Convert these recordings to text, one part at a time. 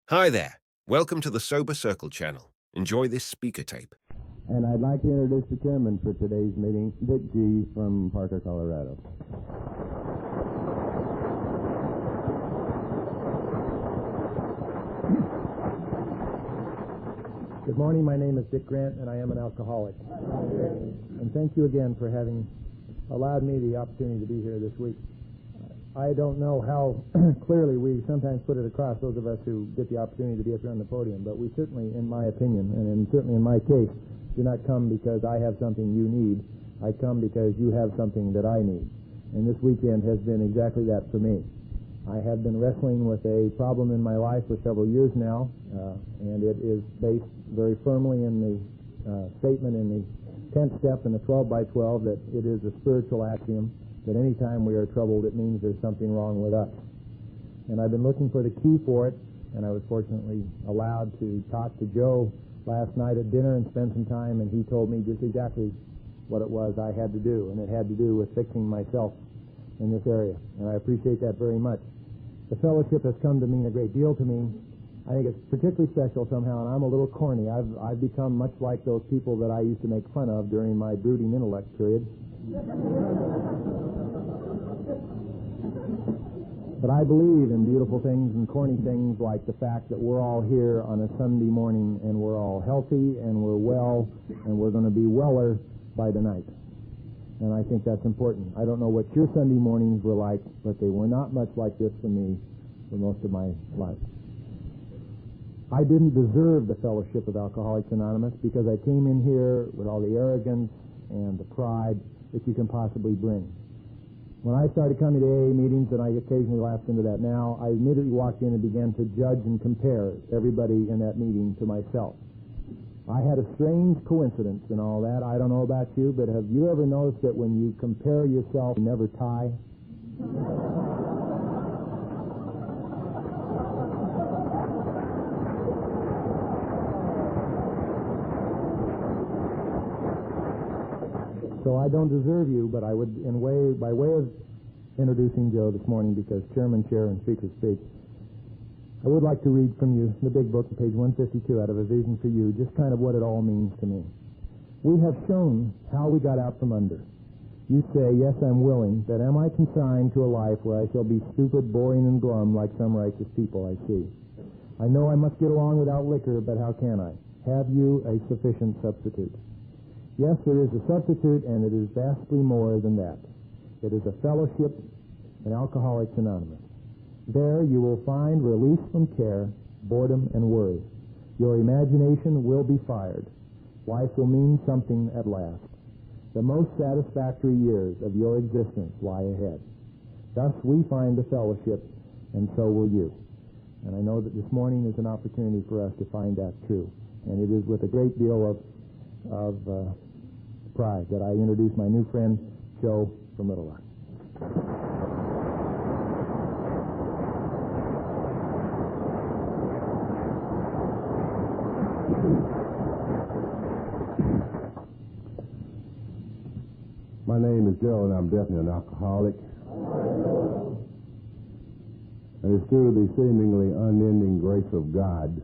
Hi there. Welcome to the Sober Circle channel. Enjoy this speaker tape. And I'd like to introduce the chairman for today's meeting, Dick G. from Parker, Colorado. Good morning. My name is Dick Grant, and I am an alcoholic. And thank you again for having allowed me the opportunity to be here this week. I don't know how clearly we sometimes put it across, those of us who get the opportunity to be up here on the podium, but we certainly, in my opinion, and certainly in my case, do not come because I have something you need. I come because you have something that I need. And this weekend has been exactly that for me. I have been wrestling with a problem in my life for several years now, and it is based very firmly in the statement in the 10th step in the 12 by 12 that it is a spiritual axiom that any time we are troubled, it means there's something wrong with us. And I've been looking for the key for it, and I was fortunately allowed to talk to Joe last night at dinner and spend some time, and he told me just exactly what it was I had to do, and it had to do with fixing myself in this area, and I appreciate that very much. The fellowship has come to mean a great deal to me. I think it's particularly special somehow, and I'm a little corny. I've become much like those people that I used to make fun of during my brooding intellect period. But I believe in beautiful things and corny things like the fact that we're all here on a Sunday morning and we're all healthy and we're well and we're going to be weller by tonight. And I think that's important. I don't know what your Sunday mornings were like, but they were not much like this for me for most of my life. I didn't deserve the fellowship of Alcoholics Anonymous because I came in here with all the arrogance and the pride that you can possibly bring. When I started coming to AA meetings, and I occasionally lapse into that now, I immediately walked in and began to judge and compare everybody in that meeting to myself. I had a strange coincidence in all that. I don't know about you, but have you ever noticed that when you compare yourself, you never tie? So I don't deserve you, but I would, by way of introducing Joe this morning, because chairman, chair, and speaker speak, I would like to read from you the big book, page 152, out of A Vision for You, just kind of what it all means to me. We have shown how we got out from under. You say, yes, I'm willing, but am I consigned to a life where I shall be stupid, boring, and glum like some righteous people I see? I know I must get along without liquor, but how can I? Have you a sufficient substitute? Yes, there is a substitute, and it is vastly more than that. It is a fellowship in Alcoholics Anonymous. There you will find release from care, boredom, and worry. Your imagination will be fired. Life will mean something at last. The most satisfactory years of your existence lie ahead. Thus we find the fellowship, and so will you. And I know that this morning is an opportunity for us to find that true. And it is with a great deal of pride that I introduce my new friend, Joe from Little Rock. My name is Joe, and I'm definitely an alcoholic. And it's due to the seemingly unending grace of God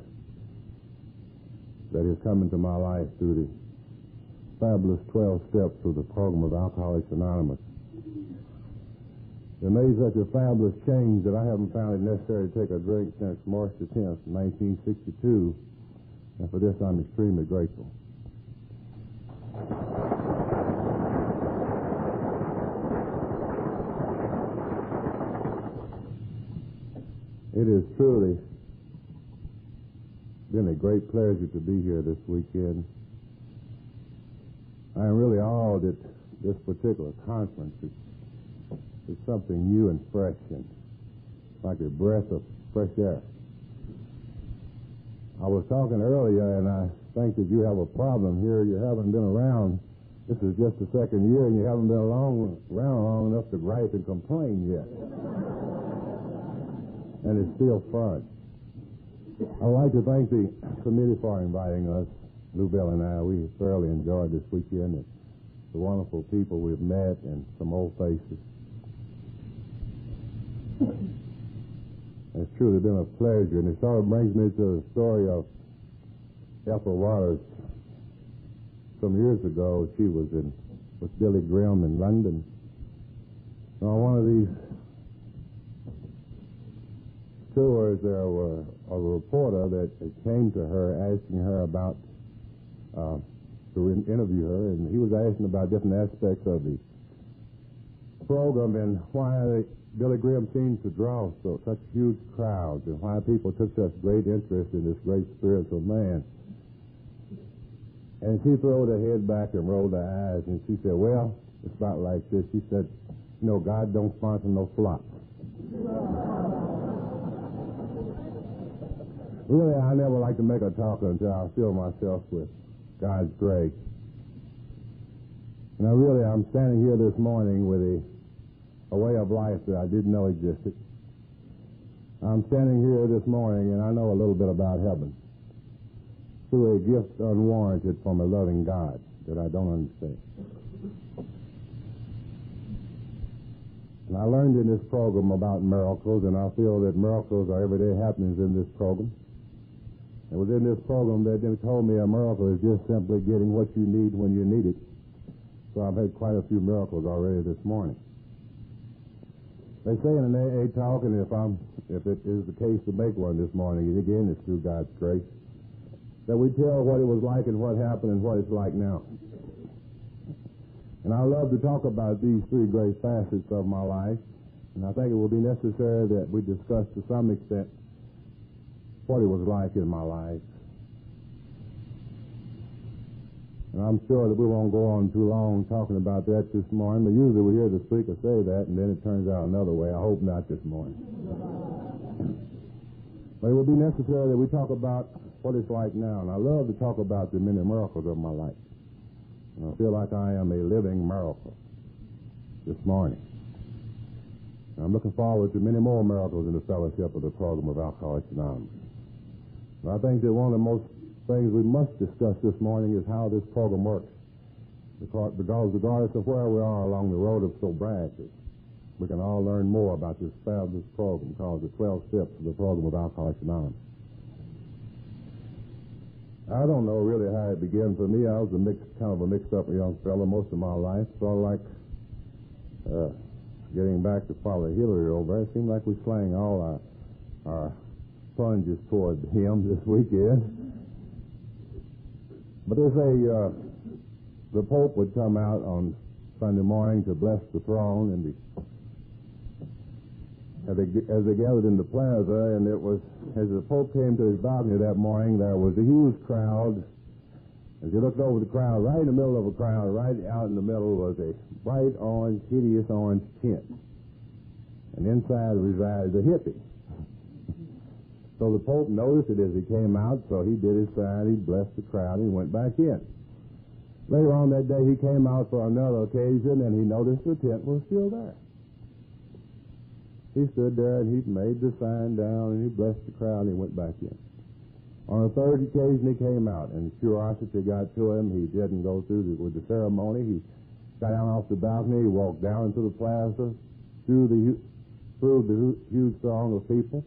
that has come into my life through the fabulous 12 steps of the program of Alcoholics Anonymous. It made such a fabulous change that I haven't found it necessary to take a drink since March the 10th, 1962, and for this I'm extremely grateful. It has truly been a great pleasure to be here this weekend. I am really awed that this particular conference is something new and fresh and like a breath of fresh air. I was talking earlier, and I think that you have a problem here. You haven't been around. This is just the second year, and you haven't been around long enough to gripe and complain yet. And it's still fun. I'd like to thank the committee for inviting us. Lou Bell and I, we thoroughly enjoyed this weekend. And the wonderful people we've met and some old faces. It's truly been a pleasure, and it sort of brings me to the story of Ethel Waters. Some years ago, she was with Billy Graham in London. On one of these tours, there was a reporter that came to her asking her about to interview her, and he was asking about different aspects of the program and why Billy Graham seemed to draw such huge crowds and why people took such great interest in this great spiritual man. And she threw her head back and rolled her eyes, and she said, well, it's about like this. She said, you know, God don't sponsor no flops. Really, I never like to make a talk until I fill myself with God's grace. And I'm standing here this morning with a way of life that I didn't know existed. I'm standing here this morning, and I know a little bit about heaven through a gift unwarranted from a loving God that I don't understand. And I learned in this program about miracles, and I feel that miracles are everyday happenings in this program. It was in this program that they told me a miracle is just simply getting what you need when you need it. So I've had quite a few miracles already this morning. They say in an AA talk, and if it is the case to make one this morning, and again, it's through God's grace, that we tell what it was like and what happened and what it's like now. And I love to talk about these three great facets of my life, and I think it will be necessary that we discuss to some extent what it was like in my life. And I'm sure that we won't go on too long talking about that this morning, but usually we hear the speaker say that, and then it turns out another way. I hope not this morning. But it will be necessary that we talk about what it's like now, and I love to talk about the many miracles of my life. And I feel like I am a living miracle this morning. And I'm looking forward to many more miracles in the fellowship of the program of Alcoholics Anonymous. And I think that one of the most things we must discuss this morning is how this program works. Because regardless of where we are along the road of sobriety, we can all learn more about this fabulous program called the 12 Steps of the program of Alcoholics Anonymous. I don't know really how it began for me. I was kind of a mixed-up young fellow most of my life, sort of like getting back to Father Hillary over there. It seemed like we slang all our plunges toward him this weekend. But they say the Pope would come out on Sunday morning to bless the throne, and as they gathered in the plaza, and it was, as the Pope came to his balcony that morning, there was a huge crowd. As you looked over the crowd, right in the middle of a crowd, right out in the middle was a bright orange, hideous orange tent. And inside resided a hippie. So the Pope noticed it as he came out, so he did his sign, he blessed the crowd, and he went back in. Later on that day, he came out for another occasion, and he noticed the tent was still there. He stood there, and he made the sign down, and he blessed the crowd, and he went back in. On a third occasion, he came out, and curiosity got to him. He didn't go through with the ceremony. He got down off the balcony, he walked down into the plaza, through the huge throng of people.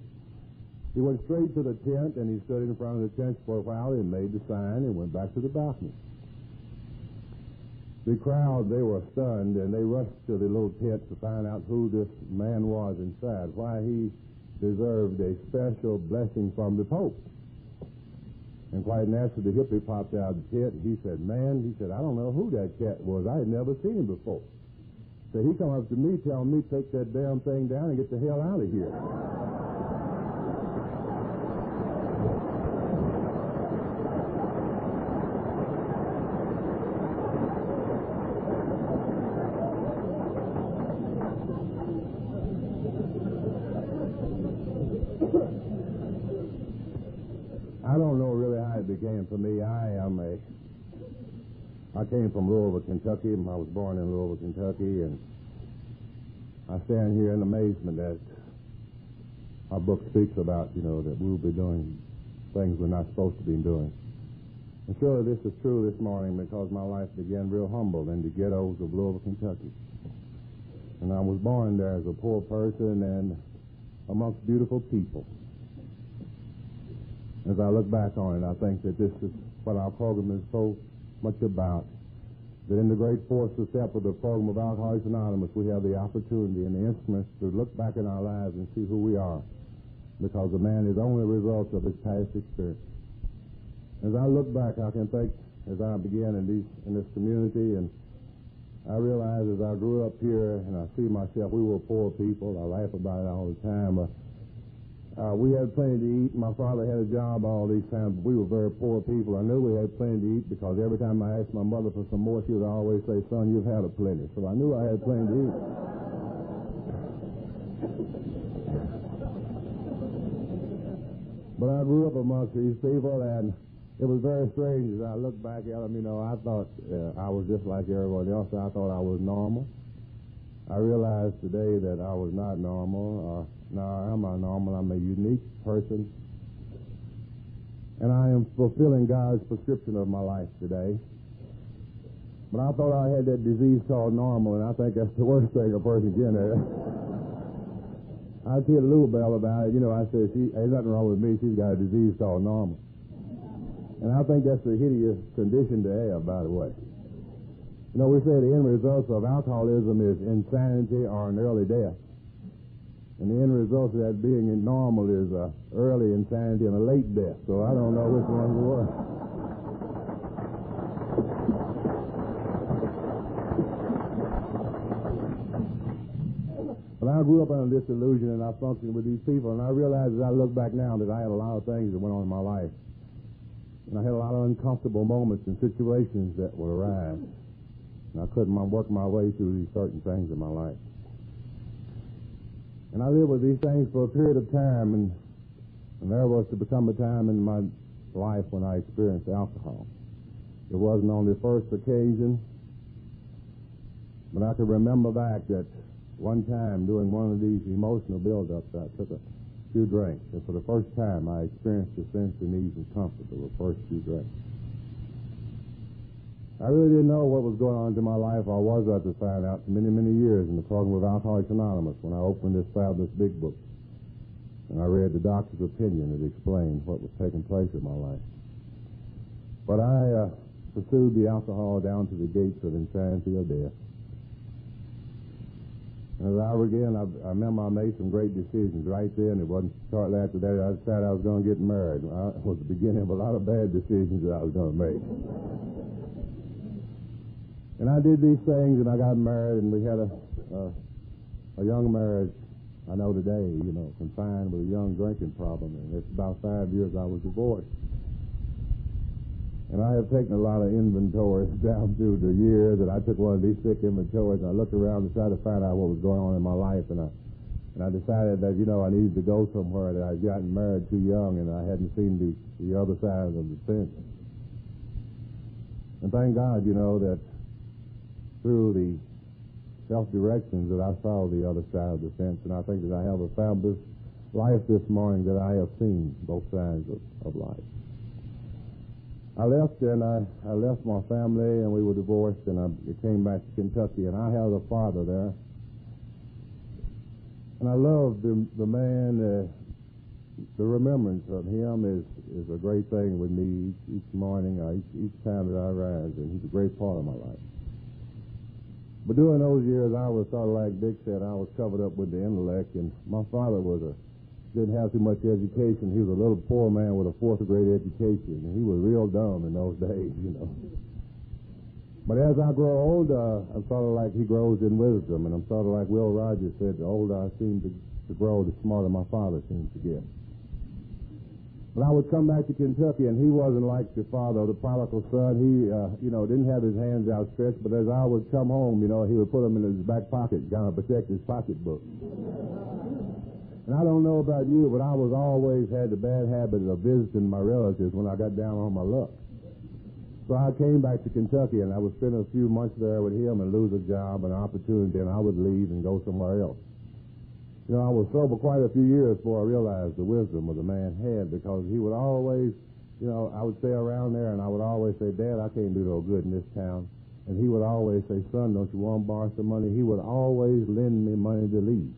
He went straight to the tent, and he stood in front of the tent for a while, and made the sign, and went back to the balcony. The crowd, they were stunned, and they rushed to the little tent to find out who this man was inside, why he deserved a special blessing from the Pope. And quite naturally, the hippie popped out of the tent, and he said, I don't know who that cat was. I had never seen him before. So he come up to me telling me to take that damn thing down and get the hell out of here. I don't know really how it began for me. I came from Louisville, Kentucky. I was born in Louisville, Kentucky, and I stand here in amazement that our book speaks about, that we'll be doing things we're not supposed to be doing. And surely this is true this morning because my life began real humble in the ghettos of Louisville, Kentucky. And I was born there as a poor person, and amongst beautiful people. As I look back on it, I think that this is what our program is so much about, that in the great fourth step of the program of Alcoholics Anonymous, we have the opportunity and the instruments to look back in our lives and see who we are, because a man is only a result of his past experience. As I look back, I can think, as I began in this community, and I realize as I grew up here and I see myself, we were poor people. I laugh about it all the time. We had plenty to eat. My father had a job all these times, but we were very poor people. I knew we had plenty to eat because every time I asked my mother for some more, she would always say, "Son, you've had a plenty." So I knew I had plenty to eat. But I grew up amongst these people, and it was very strange as I look back at them. I thought I was just like everyone else. I thought I was normal. I realized today that I was not normal. Now, am I normal? I'm a unique person. And I am fulfilling God's prescription of my life today. But I thought I had that disease called normal, and I think that's the worst thing a person can have. I told Lou Bell about it. I said, there's nothing wrong with me. She's got a disease called normal. And I think that's a hideous condition to have, by the way. We say the end result of alcoholism is insanity or an early death. And the end result of that being normal is early insanity and a late death. So I don't know which one's worse. But I grew up under this illusion, and I functioned with these people, and I realized as I look back now that I had a lot of things that went on in my life. And I had a lot of uncomfortable moments and situations that would arise. And I couldn't work my way through these certain things in my life. And I lived with these things for a period of time, and there was to become a time in my life when I experienced alcohol. It wasn't on the first occasion, but I can remember back that one time during one of these emotional build-ups, I took a few drinks, and for the first time I experienced a sense of ease and comfort of the first few drinks. I really didn't know what was going on in my life, or was I to find out for many, many years in the program of Alcoholics Anonymous when I opened this fabulous big book and I read the doctor's opinion that explained what was taking place in my life. But I pursued the alcohol down to the gates of insanity or death. And as I began, I remember I made some great decisions right then. It wasn't shortly after that I decided I was going to get married. It was the beginning of a lot of bad decisions that I was going to make. And I did these things, and I got married, and we had a young marriage. I know today, confined with a young drinking problem. And it's about 5 years I was divorced. And I have taken a lot of inventories down through the years, and I took one of these thick inventories, and I looked around to try to find out what was going on in my life, and I decided that, I needed to go somewhere, that I'd gotten married too young, and I hadn't seen the other side of the fence. And thank God, that through the self-directions that I saw the other side of the fence, and I think that I have a fabulous life this morning that I have seen both sides of life. I left, and I left my family, and we were divorced, and I came back to Kentucky, and I had a father there. And I loved the man. The remembrance of him is a great thing with me each morning, each time that I rise, and he's a great part of my life. But during those years, I was sort of like Dick said, I was covered up with the intellect, and my father didn't have too much education. He was a little poor man with a fourth-grade education, and he was real dumb in those days, But as I grow older, I'm sort of like he grows in wisdom, and I'm sort of like Will Rogers said, the older I seem to grow, the smarter my father seems to get. But I would come back to Kentucky, and he wasn't like the father, the prodigal son. He, didn't have his hands outstretched, but as I would come home, he would put them in his back pocket, kind of protect his pocketbook. And I don't know about you, but I was always had the bad habit of visiting my relatives when I got down on my luck. So I came back to Kentucky, and I would spend a few months there with him and lose a job, an opportunity, and I would leave and go somewhere else. I was sober quite a few years before I realized the wisdom of the man had, because he would always, I would stay around there, and I would always say, Dad, I can't do no good in this town. And he would always say, son, don't you want to borrow some money? He would always lend me money to leave.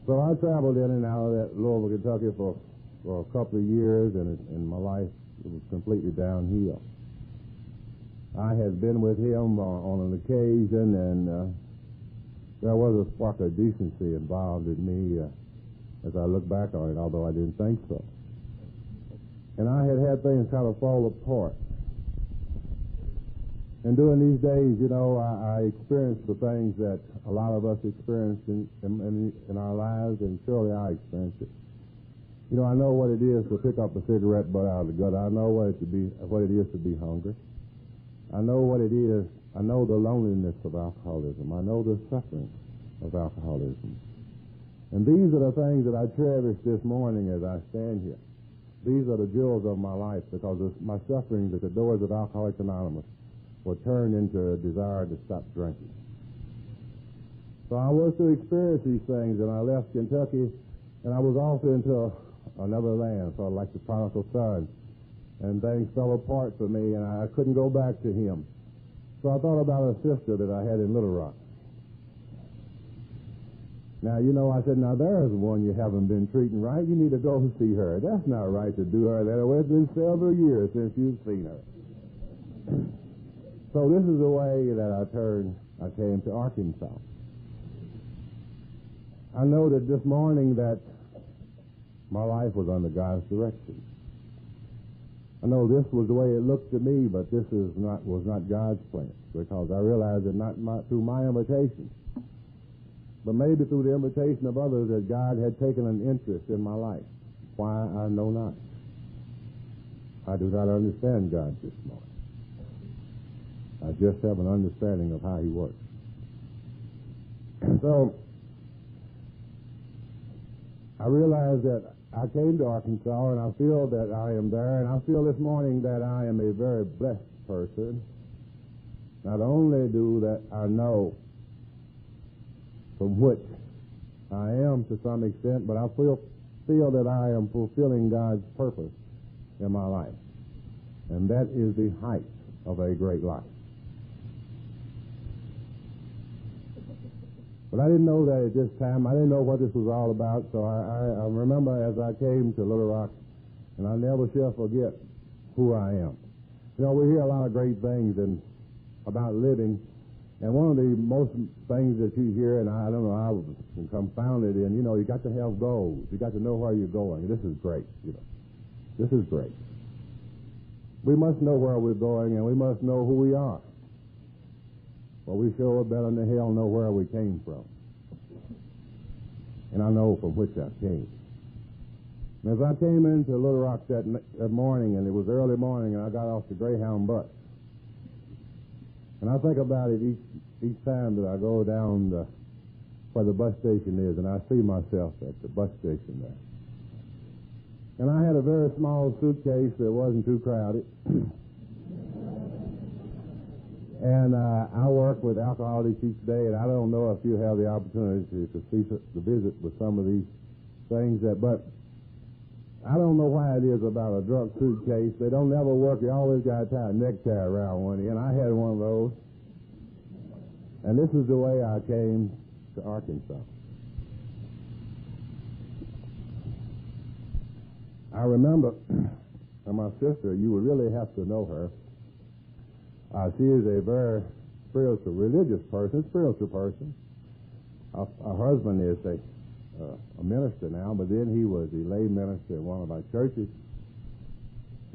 So I traveled in and out of that Louisville, Kentucky for a couple of years, and my life was completely downhill. I had been with him on an occasion, and there was a spark of decency involved in me as I look back on it, although I didn't think so. And I had things kind of fall apart. And during these days, you know, I experienced the things that a lot of us experience in our lives, and surely I experienced it. You know, I know what it is to pick up a cigarette butt out of the gutter. I know what it is to be hungry. I know what it is. I know the loneliness of alcoholism. I know the suffering of alcoholism. And these are the things that I cherish this morning as I stand here. These are the jewels of my life, because my sufferings at the doors of Alcoholics Anonymous were turned into a desire to stop drinking. So I was to experience these things, and I left Kentucky, and I was off into another land, sort of like the prodigal son. And things fell apart for me, and I couldn't go back to him. So I thought about a sister that I had in Little Rock. Now, you know, I said, now there's one you haven't been treating right. You need to go see her. That's not right to do her that way. It's been several years since you've seen her. So this is the way that I came to Arkansas. I know that this morning that my life was under God's direction. I know this was the way it looked to me, but this was not God's plan, because I realized that not through my invitation, but maybe through the invitation of others, that God had taken an interest in my life. Why, I know not. I do not understand God this morning. I just have an understanding of how he works. So I realized that I came to Arkansas, and I feel that I am there, and I feel this morning that I am a very blessed person. Not only do that I know from which I am to some extent, but I feel that I am fulfilling God's purpose in my life. And that is the height of a great life. But I didn't know that at this time. I didn't know what this was all about. So I remember as I came to Little Rock, and I never shall forget who I am. You know, we hear a lot of great things about living. And one of the most things that you hear, and I don't know, I was confounded in, you know, you got to have goals. You got to know where you're going. This is great, you know. This is great. We must know where we're going, and we must know who we are. Well, we sure better than hell know where we came from. And I know from which I came. And as I came into Little Rock that morning, and it was early morning, and I got off the Greyhound bus, and I think about it each time that I go down where the bus station is, and I see myself at the bus station there. And I had a very small suitcase that wasn't too crowded. And I work with alcoholics each day, and I don't know if you have the opportunity to visit with some of these things, but I don't know why it is about a drug suitcase. They don't never work. You always got to tie a necktie around one, and I had one of those. And this is the way I came to Arkansas. I remember, and my sister, you would really have to know her. She is a very spiritual, religious person, spiritual person. Her husband is a minister now, but then he was a lay minister in one of our churches.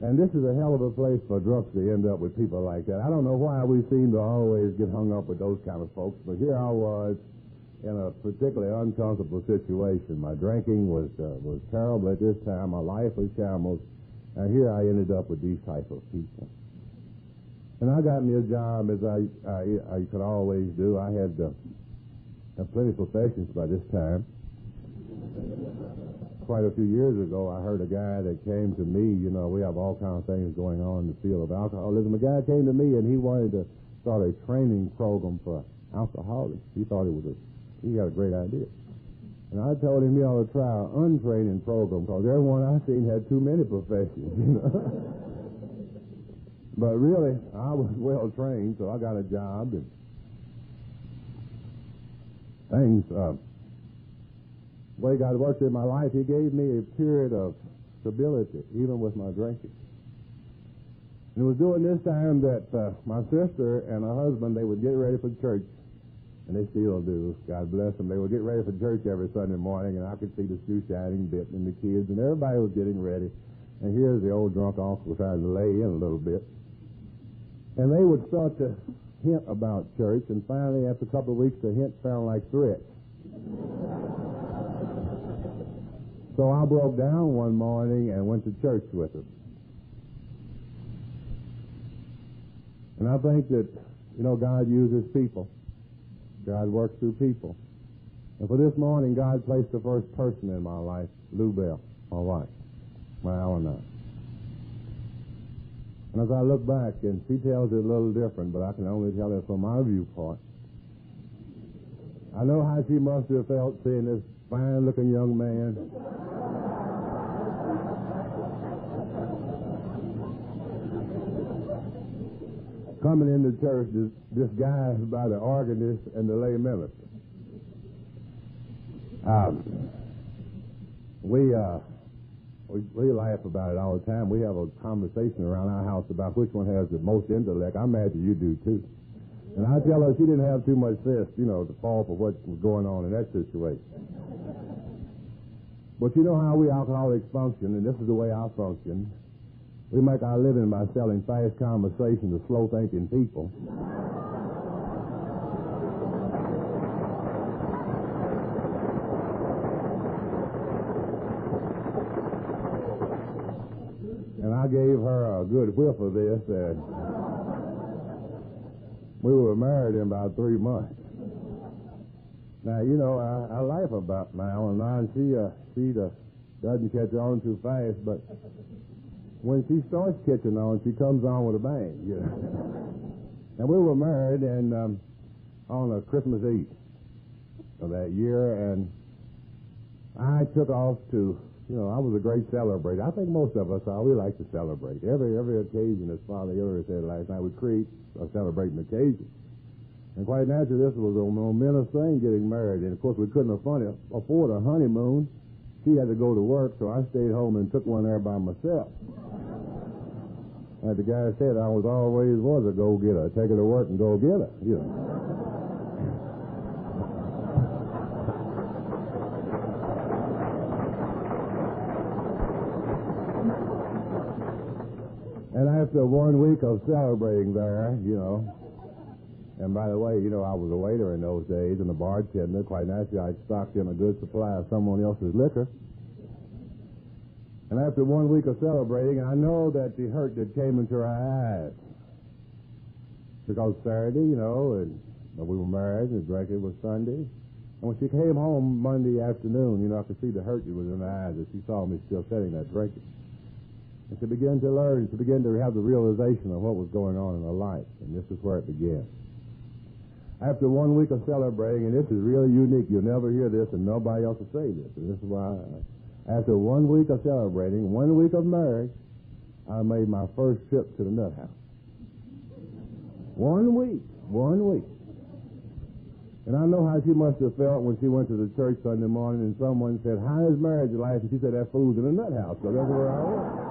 And this is a hell of a place for drunks to end up with people like that. I don't know why we seem to always get hung up with those kind of folks, but here I was in a particularly uncomfortable situation. My drinking was terrible at this time. My life was shambles. And here I ended up with these type of people. And I got me a job, as I could always do. I had plenty of professions by this time. Quite a few years ago, I heard a guy that came to me. You know, we have all kinds of things going on in the field of alcoholism. A guy came to me, and he wanted to start a training program for alcoholics. He thought he had a great idea. And I told him he ought to try an untraining program, because everyone I seen had too many professions, you know. But really, I was well trained, so I got a job and things. The way God worked in my life, He gave me a period of stability, even with my drinking. And it was during this time that my sister and her husband, they would get ready for church, and they still do. God bless them. They would get ready for church every Sunday morning, and I could see the shoe shining bit and the kids, and everybody was getting ready. And here's the old drunk uncle trying to lay in a little bit. And they would start to hint about church, and finally, after a couple of weeks, the hints sounded like threats. So I broke down one morning and went to church with them. And I think that, God uses people. God works through people. And for this morning, God placed the first person in my life, Lou Bell, my wife, my Alana. And as I look back, and she tells it a little different, but I can only tell it from my viewpoint, I know how she must have felt seeing this fine-looking young man coming into church disguised by the organist and the lay minister. We laugh about it all the time. We have a conversation around our house about which one has the most intellect. I imagine you do, too. And I tell her she didn't have too much sense, to fall for what was going on in that situation. But you know how we alcoholics function, and this is the way I function. We make our living by selling fast conversation to slow-thinking people. And I gave her a good whiff of this, and we were married in about 3 months. Now, I laugh about now, and she doesn't catch on too fast, but when she starts catching on, she comes on with a bang, And we were married on a Christmas Eve of that year, and I took off to, I was a great celebrator. I think most of us are. We like to celebrate. Every occasion, as Father Hillary said last night, we create a celebrating occasion. And quite naturally, this was a momentous thing, getting married. And, of course, we couldn't afford a honeymoon. She had to go to work, so I stayed home and took one there by myself. Like the guy said, I was a go-getter. Take her to work and go get her, And after 1 week of celebrating there, and by the way, I was a waiter in those days and a bartender. Quite naturally, I stocked in a good supply of someone else's liquor. And after 1 week of celebrating, I know that the hurt that came into her eyes. Because Saturday, and we were married, and the drinking was Sunday. And when she came home Monday afternoon, I could see the hurt that was in her eyes as she saw me still sitting there drinking. And she began to learn, she began to have the realization of what was going on in her life. And this is where it began. After 1 week of celebrating, and this is really unique, you'll never hear this, and nobody else will say this. And this is why, after 1 week of celebrating, 1 week of marriage, I made my first trip to the nut house. 1 week. And I know how she must have felt when she went to the church Sunday morning and someone said, "How is marriage life?" And she said, "That fool's in the nut house." So that's where I was.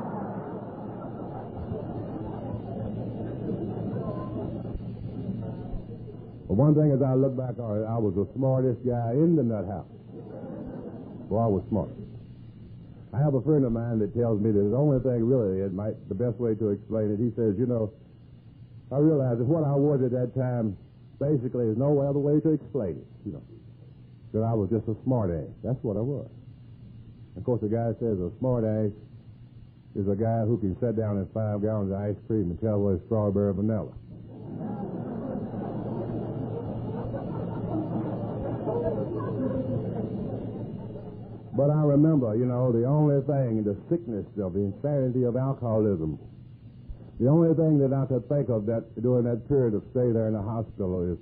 But one thing as I look back on it, I was the smartest guy in the nut house. Well, I was smart. I have a friend of mine that tells me that the only thing really, the best way to explain it, he says, I realize that what I was at that time basically is no other way to explain it, that I was just a smart ass. That's what I was. Of course, the guy says a smart ass is a guy who can sit down and 5 gallons of ice cream and tell whether it's strawberry or vanilla. But I remember, the only thing, the sickness of the insanity of alcoholism, the only thing that I could think of during that period of stay there in the hospital is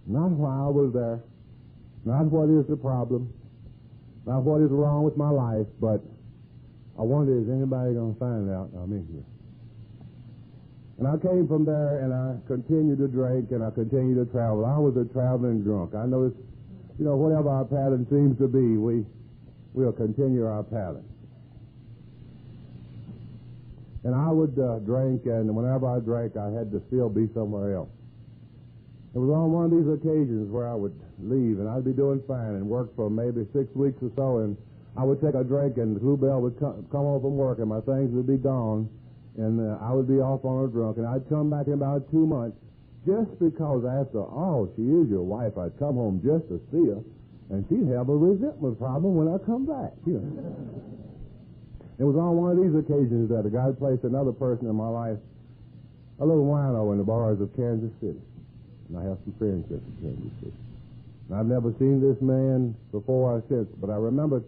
not why I was there, not what is the problem, not what is wrong with my life, but I wonder, is anybody going to find out I'm in here? And I came from there, and I continued to drink, and I continued to travel. I was a traveling drunk. I noticed, whatever our pattern seems to be, we'll continue our pattern. And I would drink, and whenever I drank, I had to still be somewhere else. It was on one of these occasions where I would leave, and I'd be doing fine and work for maybe 6 weeks or so, and I would take a drink, and the blue bell would come home from work, and my things would be gone, and I would be off on a drunk, and I'd come back in about 2 months, just because after all, she is your wife, I'd come home just to see her, and she'd have a resentment problem when I come back. It was on one of these occasions that a guy placed another person in my life, a little wino in the bars of Kansas City. And I have some friends in Kansas City. And I've never seen this man before or since, but I remembered,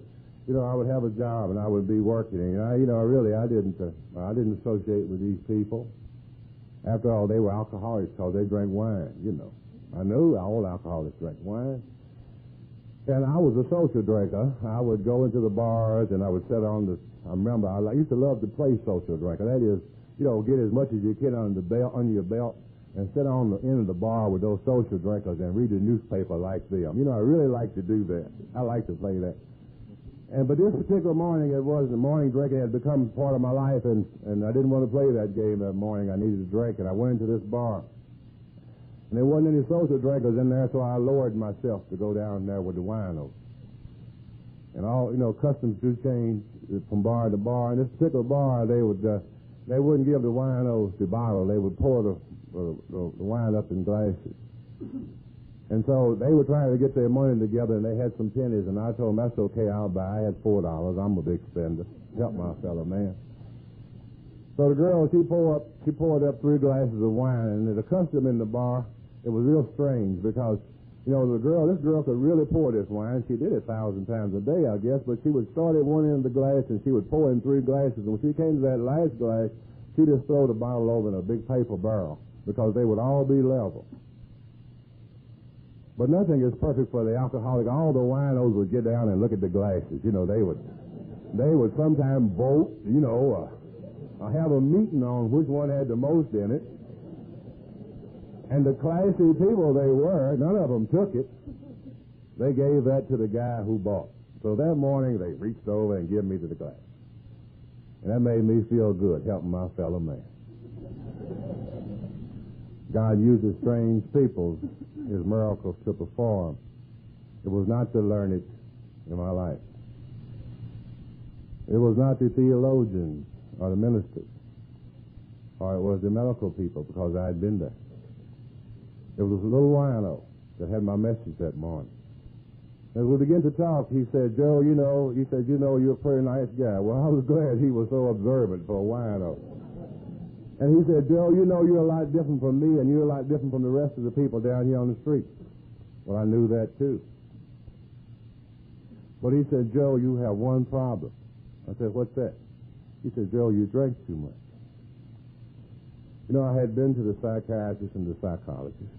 I would have a job and I would be working. And I didn't associate with these people. After all, they were alcoholics because they drank wine, I knew all alcoholics drank wine. And I was a social drinker. I would go into the bars and I would sit on I remember I used to love to play social drinker. That is, get as much as you can under your belt and sit on the end of the bar with those social drinkers and read the newspaper like them. I really like to do that. I like to play that. But this particular morning, the morning drinking had become part of my life, and I didn't want to play that game that morning. I needed a drink, and I went into this bar. And there wasn't any social drinkers in there, so I lowered myself to go down there with the winos. And all, customs do change from bar to bar. In this particular bar, they wouldn't give the winos the bottle. They would pour the wine up in glasses. And so they were trying to get their money together, and they had some pennies, and I told them, that's okay, I'll buy. I had $4. I'm a big spender. Help my fellow man. So the girl, she poured up 3 glasses of wine, and the custom in the bar, it was real strange because, this girl could really pour this wine. She did it 1,000 times a day, I guess, but she would start at one end of the glass, and she would pour in 3 glasses, and when she came to that last glass, she just throw the bottle over in a big paper barrel because they would all be level. But nothing is perfect for the alcoholic. All the winos would get down and look at the glasses. They would sometimes vote, or have a meeting on which one had the most in it. And the classy people they were, none of them took it. They gave that to the guy who bought. So that morning they reached over and gave me to the glass. And that made me feel good, helping my fellow man. God uses strange people, his miracles to perform. It was not the learned in my life. It was not the theologians or the ministers, or it was the medical people, because I had been there. It was a little wino that had my message that morning. As we began to talk, he said, Joe, you're a pretty nice guy. Well, I was glad he was so observant for a wino. And he said, Joe, you're a lot different from me, and you're a lot different from the rest of the people down here on the street. Well, I knew that, too. But he said, Joe, you have one problem. I said, what's that? He said, Joe, you drink too much. I had been to the psychiatrist and the psychologist.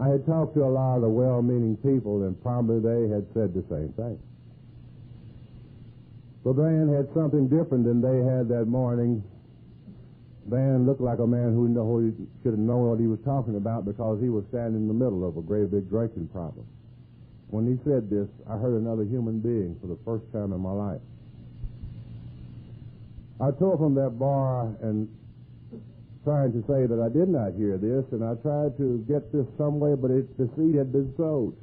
I had talked to a lot of the well-meaning people, and probably they had said the same thing. But Van had something different than they had that morning. Van looked like a man who should have known what he was talking about, because he was standing in the middle of a great big drinking problem. When he said this, I heard another human being for the first time in my life. I tore from that bar and trying to say that I did not hear this, and I tried to get this some way, but the seed had been sowed.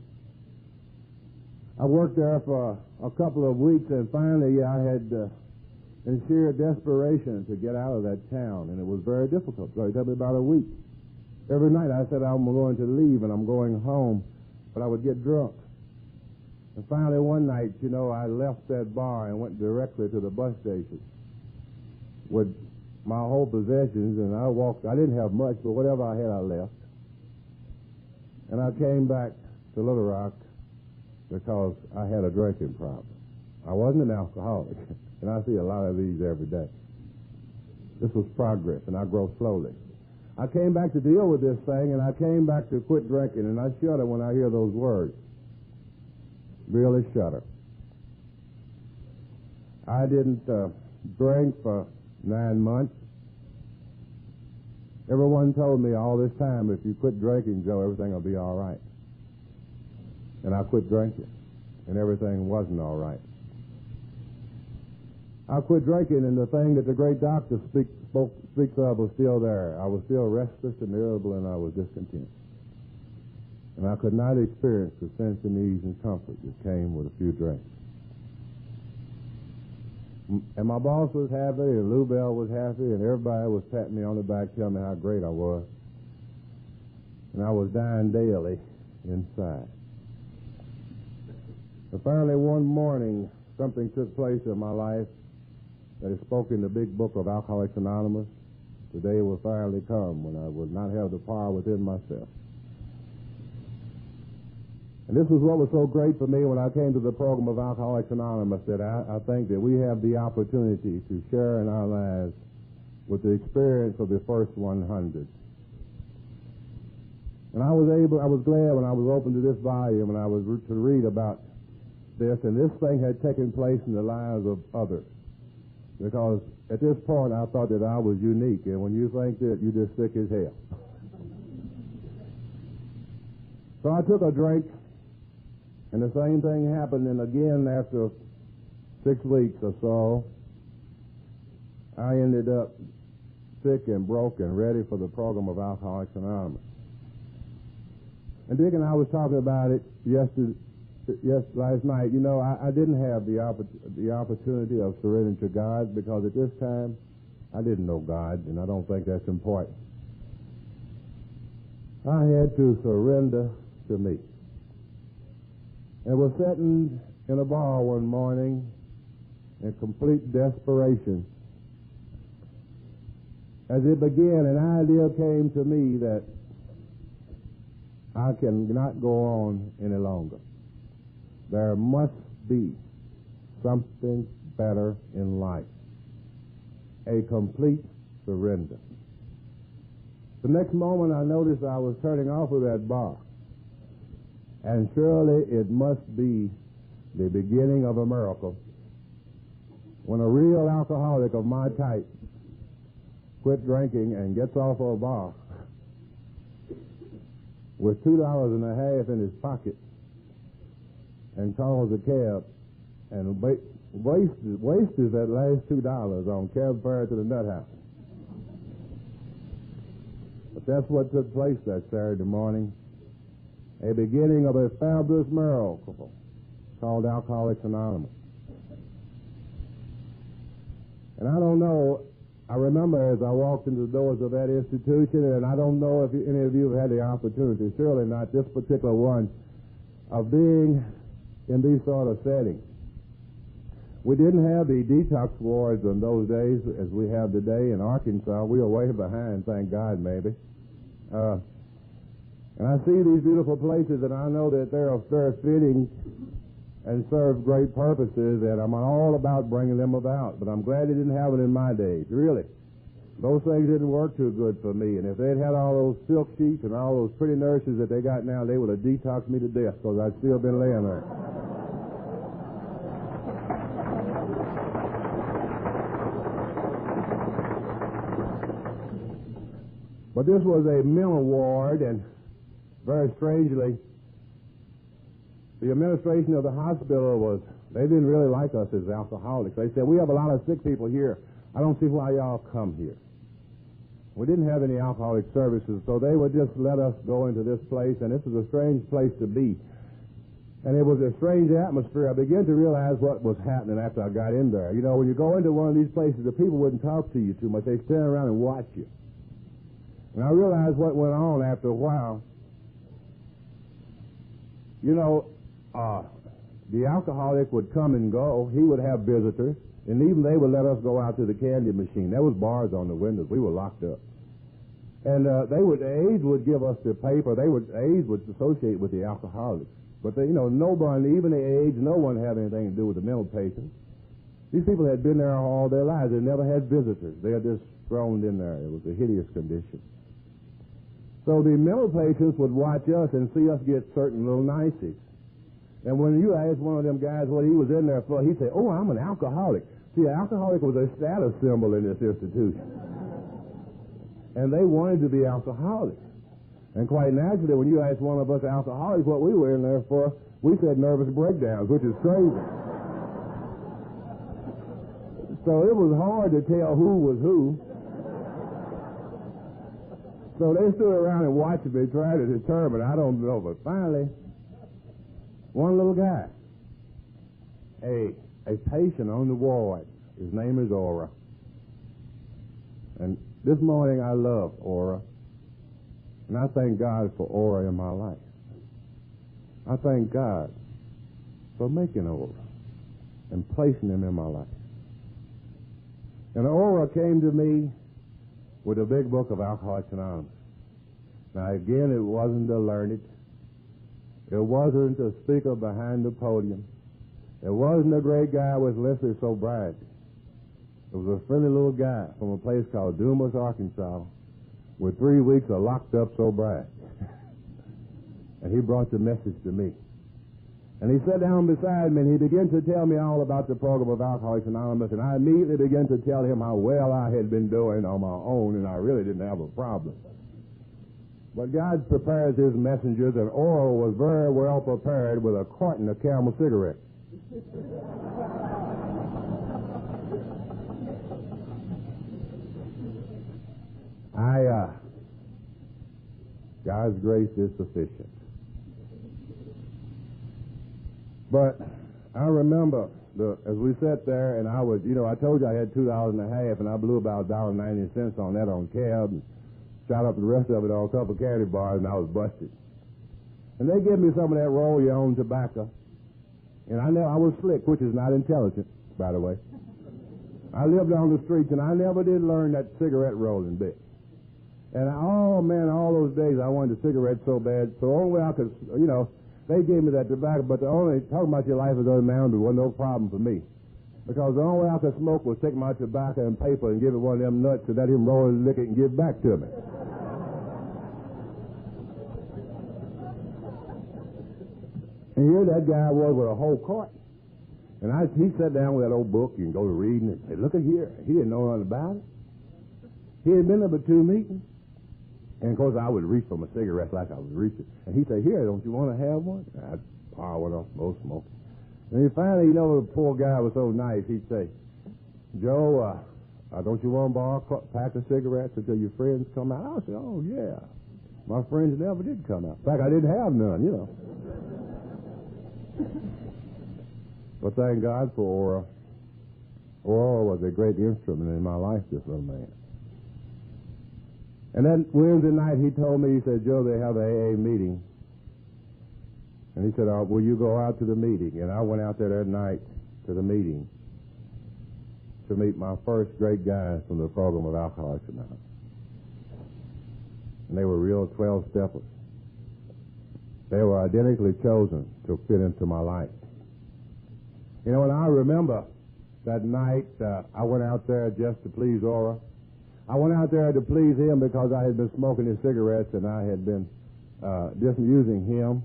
I worked there for a couple of weeks, and finally I had in sheer desperation to get out of that town, and it was very difficult. So it took me about a week. Every night I said I'm going to leave and I'm going home, but I would get drunk. And finally one night, I left that bar and went directly to the bus station with my whole possessions, and I walked. I didn't have much, but whatever I had, I left. And I came back to Little Rock because I had a drinking problem. I wasn't an alcoholic, and I see a lot of these every day. This was progress, and I grow slowly. I came back to deal with this thing, and I came back to quit drinking, and I shudder when I hear those words. Really shudder. I didn't drink for 9 months. Everyone told me all this time, if you quit drinking, Joe, everything will be all right. And I quit drinking, and everything wasn't all right. I quit drinking, and the thing that the great doctor speaks of was still there. I was still restless and irritable, and I was discontent. And I could not experience the sense of ease and comfort that came with a few drinks. And my boss was happy, and Lou Bell was happy, and everybody was patting me on the back, telling me how great I was. And I was dying daily inside. Apparently one morning, something took place in my life that is spoken in the big book of Alcoholics Anonymous. The day will finally come when I will not have the power within myself. And this is what was so great for me when I came to the program of Alcoholics Anonymous, that I think that we have the opportunity to share in our lives with the experience of the first 100. And I was glad when I was open to this volume and I was to read about this, and this thing had taken place in the lives of others. Because at this point I thought that I was unique, and when you think that, you're just sick as hell. So I took a drink, and the same thing happened, and again after 6 weeks or so, I ended up sick and broke and ready for the program of Alcoholics Anonymous. And Dick and I was talking about it last night. You know, I didn't have the opportunity of surrendering to God, because at this time I didn't know God, and I don't think that's important. I had to surrender to me. And was sitting in a bar one morning in complete desperation. As it began, an idea came to me that I cannot go on any longer. There must be something better in life. A complete surrender. The next moment I noticed I was turning off of that bar. And surely it must be the beginning of a miracle when a real alcoholic of my type quit drinking and gets off of a bar with $2.50 in his pocket and calls a cab and wastes that last $2 on cab fare to the nut house. But that's what took place that Saturday morning. A beginning of a fabulous miracle called Alcoholics Anonymous. And I don't know, I remember as I walked into the doors of that institution, and I don't know if any of you have had the opportunity, surely not this particular one, of being in these sort of settings. We didn't have the detox wards in those days as we have today in Arkansas. We were way behind, thank God, maybe. And I see these beautiful places, and I know that they're very fitting and serve great purposes, and I'm all about bringing them about. But I'm glad they didn't have it in my days, really. Those things didn't work too good for me, and if they'd had all those silk sheets and all those pretty nurses that they got now, they would have detoxed me to death, because I'd still been laying there. But this was a mental ward, and very strangely, the administration of the hospital they didn't really like us as alcoholics. They said, we have a lot of sick people here. I don't see why y'all come here. We didn't have any alcoholic services, so they would just let us go into this place, and this was a strange place to be. And it was a strange atmosphere. I began to realize what was happening after I got in there. You know, when you go into one of these places, the people wouldn't talk to you too much. They'd stand around and watch you. And I realized what went on after a while. You know, the alcoholic would come and go. He would have visitors, and even they would let us go out to the candy machine. There was bars on the windows. We were locked up. And aides would give us the paper. Aides would associate with the alcoholics. But nobody, even the aides, no one had anything to do with the mental patients. These people had been there all their lives. They never had visitors. They had just thrown in there. It was a hideous condition. So the mental patients would watch us and see us get certain little niceties. And when you asked one of them guys what he was in there for, he'd say, oh, I'm an alcoholic. See, an alcoholic was a status symbol in this institution. and they wanted to be alcoholics. And quite naturally, when you ask one of us alcoholics what we were in there for, we said nervous breakdowns, which is crazy. So it was hard to tell who was who. So they stood around and watched me try to determine, I don't know, but finally, one little guy, a patient on the ward, his name is Aura. And this morning I love Aura. And I thank God for Aura in my life. I thank God for making Aura and placing him in my life. And Aura came to me with a big book of Alcoholics Anonymous. Now again, it wasn't a learned. It wasn't a speaker behind the podium. It wasn't a great guy with literary sobriety. It was a friendly little guy from a place called Dumas, Arkansas, with 3 weeks of locked up sobriety. And he brought the message to me. And he sat down beside me and he began to tell me all about the program of Alcoholics Anonymous, and I immediately began to tell him how well I had been doing on my own, and I really didn't have a problem. But God prepares his messengers, and Oral was very well prepared with a carton of Camel cigarettes. God's grace is sufficient. But I remember as we sat there, and I was, I told you I had $2.50, and I blew about $1.90 on that on cab, and shot up the rest of it on a couple of candy bars, and I was busted. And they gave me some of that roll-your-own tobacco, and I was slick, which is not intelligent, by the way. I lived on the streets, and I never did learn that cigarette rolling bit. And all those days I wanted a cigarette so bad, so the only way I could, they gave me that tobacco, but talking about your life as a man was no problem for me. Because the only way I could smoke was take my tobacco and paper and give it one of them nuts and let him roll and lick it and give it back to me. And here that guy was with a whole cart. And he sat down with that old book and go to reading it and say, look at here. He didn't know nothing about it. He had been there for 2 meetings. And, of course, I would reach for my cigarettes like I was reaching. And he'd say, here, don't you want to have one? I'd power one off, no smoking. And then finally, the poor guy was so nice, he'd say, Joe, don't you want to borrow a pack of cigarettes until your friends come out? I would say, oh, yeah. My friends never did come out. In fact, I didn't have none, But thank God for Aura. Aura was a great instrument in my life, this little man. And then Wednesday night he told me, he said, Joe, they have an AA meeting. And he said, will you go out to the meeting? And I went out there that night to the meeting to meet my first great guys from the program of Alcoholics Anonymous. And they were real 12-steppers. They were identically chosen to fit into my life. And I remember that night I went out there just to please Aura. I went out there to please him because I had been smoking his cigarettes and I had been just using him.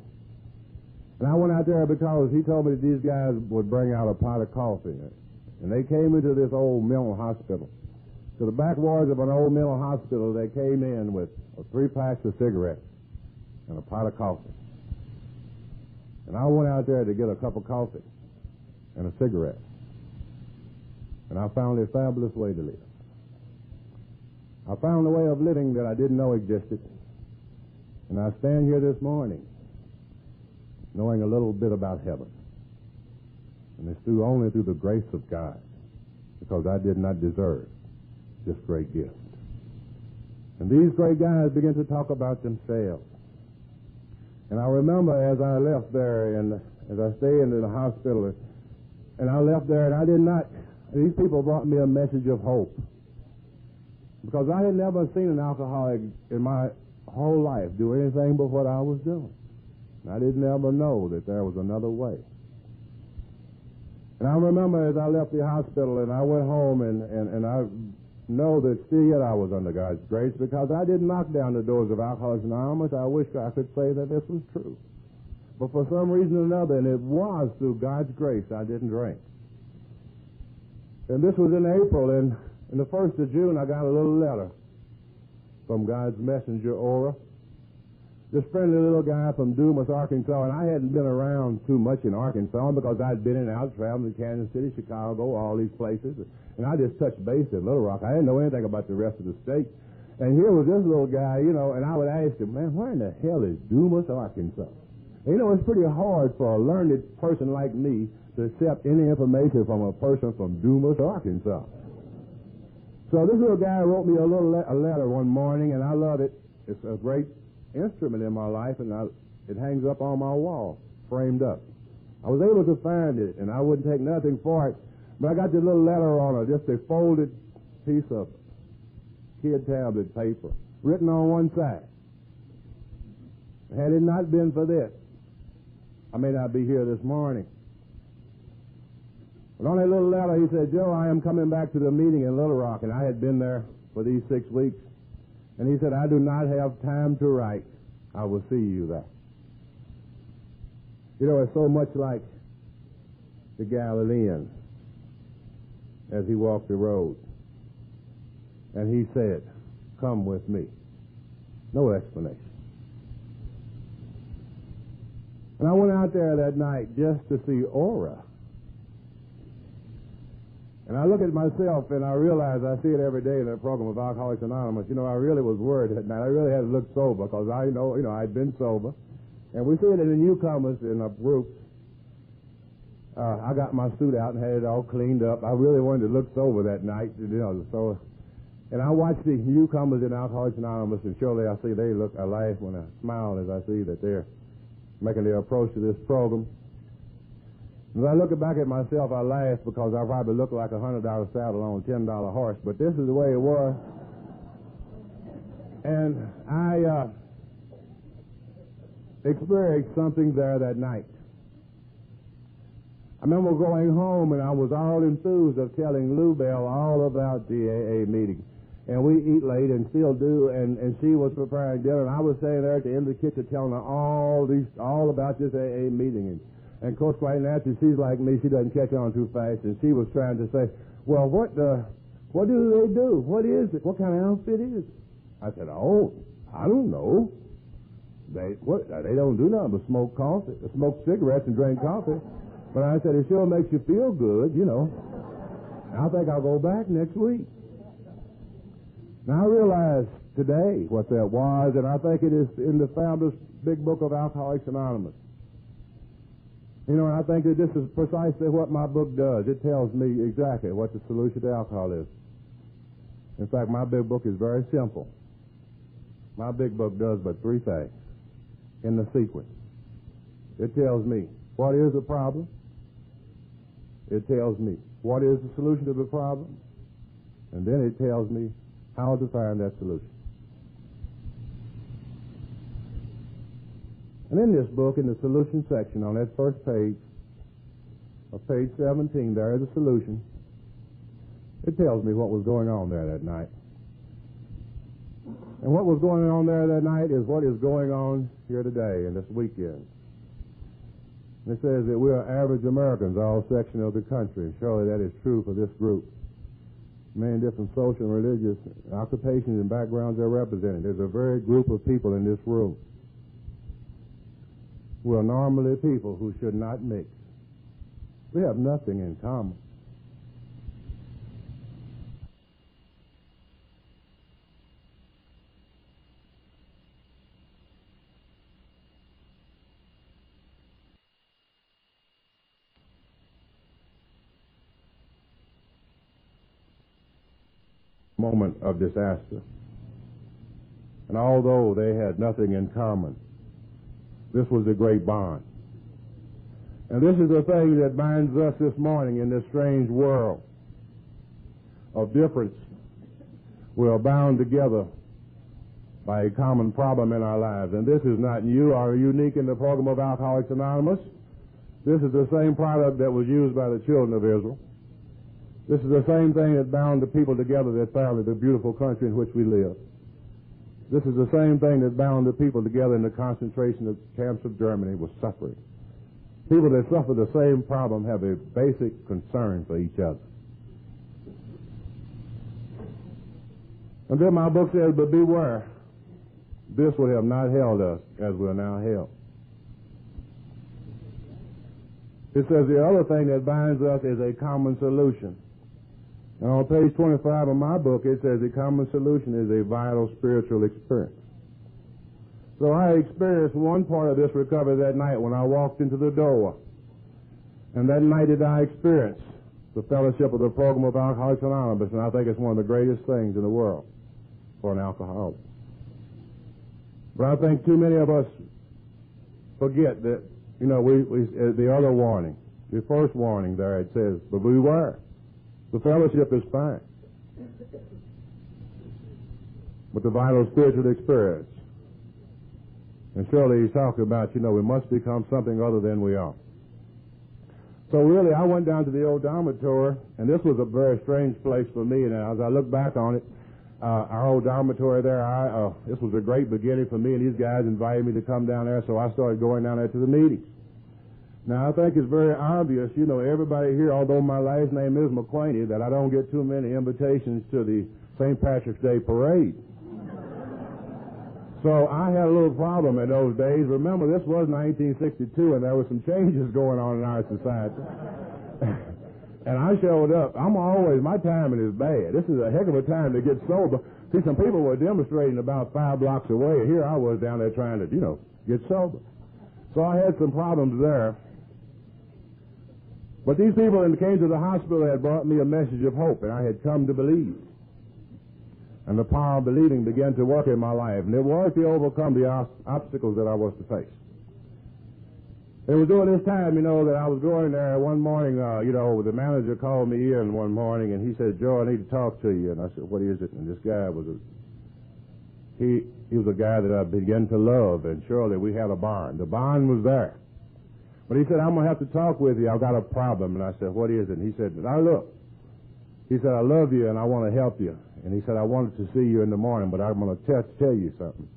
And I went out there because he told me that these guys would bring out a pot of coffee. And they came into this old mental hospital. To the back wards of an old mental hospital, they came in with 3 packs of cigarettes and a pot of coffee. And I went out there to get a cup of coffee and a cigarette. And I found a fabulous way to live. I found a way of living that I didn't know existed. And I stand here this morning knowing a little bit about heaven. And it's only through the grace of God, because I did not deserve this great gift. And these great guys began to talk about themselves. And I remember as I left there, and as I stayed in the hospital, and I left there, and these people brought me a message of hope. Because I had never seen an alcoholic in my whole life do anything but what I was doing. And I didn't ever know that there was another way. And I remember as I left the hospital and I went home, and I know that still yet I was under God's grace, because I didn't knock down the doors of Alcoholics Anonymous. I wish I could say that this was true. But for some reason or another, and it was through God's grace, I didn't drink. And this was in April, and in the 1st of June, I got a little letter. from God's messenger, Aura. This friendly little guy from Dumas, Arkansas, and I hadn't been around too much in Arkansas because I'd been in and out traveling to Kansas City, Chicago, all these places, and I just touched base in Little Rock. I didn't know anything about the rest of the state. And here was this little guy, you know, and I would ask him, man, where in the hell is Dumas, Arkansas? And, you know, it's pretty hard for a learned person like me to accept any information from a person from Dumas, Arkansas. So this little guy wrote me a letter one morning, and I love it. It's a great instrument in my life, and it hangs up on my wall, framed up. I was able to find it, and I wouldn't take nothing for it, but I got this little letter on it, just a folded piece of kid tablet paper, written on one side. Had it not been for this, I may not be here this morning. But on that little letter, he said, Joe, I am coming back to the meeting in Little Rock, and I had been there for these 6 weeks. And he said, I do not have time to write. I will see you there. You know, it's so much like the Galilean as he walked the road. And he said, come with me. No explanation. And I went out there that night just to see Aura. And I look at myself and I realize I see it every day in that program of Alcoholics Anonymous. You know, I really was worried that night. I really had to look sober because I know, I'd been sober. And we see it in the newcomers in a group. I got my suit out and had it all cleaned up. I really wanted to look sober that night, so. And I watch the newcomers in Alcoholics Anonymous, and surely I see I laugh when I smile as I see that they're making their approach to this program. As I look back at myself, I laugh because I probably look like a $100 saddle on a $10 horse, but this is the way it was. And I experienced something there that night. I remember going home, and I was all enthused of telling Lou Bell all about the AA meeting. And we eat late and still do, and she was preparing dinner, and I was sitting there at the end of the kitchen telling her all about this AA meeting. And of course, quite naturally, she's like me, she doesn't catch on too fast, and she was trying to say, well, what do they do? What is it? What kind of outfit is it? I said, oh, I don't know. They don't do nothing but smoke cigarettes and drink coffee. But I said, it sure makes you feel good, I think I'll go back next week. Now, I realize today what that was, and I think it is in the founder's big book of Alcoholics Anonymous. And I think that this is precisely what my book does. It tells me exactly what the solution to alcohol is. In fact, my big book is very simple. My big book does but 3 things in the sequence. It tells me what is the problem. It tells me what is the solution to the problem. And then it tells me how to find that solution. And in this book, in the solution section, on that first page, of page 17, there is a solution. It tells me what was going on there that night. And what was going on there that night is what is going on here today and this weekend. And it says that we are average Americans, all sections of the country, and surely that is true for this group. Many different social and religious occupations and backgrounds are represented. There's a very group of people in this room who are normally people who should not mix. We have nothing in common. Moment of disaster. And although they had nothing in common, this was a great bond. And this is the thing that binds us this morning in this strange world of difference. We are bound together by a common problem in our lives. And this is not new or unique in the program of Alcoholics Anonymous. This is the same product that was used by the children of Israel. This is the same thing that bound the people together that founded the beautiful country in which we live. This is the same thing that bound the people together in the concentration camps of Germany with suffering. People that suffer the same problem have a basic concern for each other. And then my book says, but beware, this would have not held us as we are now held. It says the other thing that binds us is a common solution. And on page 25 of my book, it says the common solution is a vital spiritual experience. So I experienced one part of this recovery that night when I walked into the door. And that night did I experience the fellowship of the program of Alcoholics Anonymous, and I think it's one of the greatest things in the world for an alcoholic. But I think too many of us forget that, you know, the other warning, the first warning there, it says, but beware. The fellowship is fine. But the vital spiritual experience. And surely he's talking about, you know, we must become something other than we are. So really, I went down to the old dormitory, and this was a very strange place for me. And as I look back on it, our old dormitory there, this was a great beginning for me, and these guys invited me to come down there, so I started going down there to the meetings. Now, I think it's very obvious, you know, everybody here, although my last name is McQuany, that I don't get too many invitations to the St. Patrick's Day parade. So I had a little problem in those days. Remember, this was 1962, and there were some changes going on in our society. And I showed up. My timing is bad. This is a heck of a time to get sober. See, some people were demonstrating about 5 blocks away, and here I was down there trying to, you know, get sober. So I had some problems there. But these people that came to the hospital had brought me a message of hope, and I had come to believe. And the power of believing began to work in my life, and it was to overcome the obstacles that I was to face. It was during this time, you know, that I was going there one morning, you know, the manager called me in one morning, and he said, Joe, I need to talk to you. And I said, what is it? And this guy was he was a guy that I began to love, and surely we had a bond. The bond was there. But he said, I'm going to have to talk with you. I've got a problem. And I said, what is it? And he said, now look. He said, I love you and I want to help you. And he said, I wanted to see you in the morning, but I'm going to tell you something.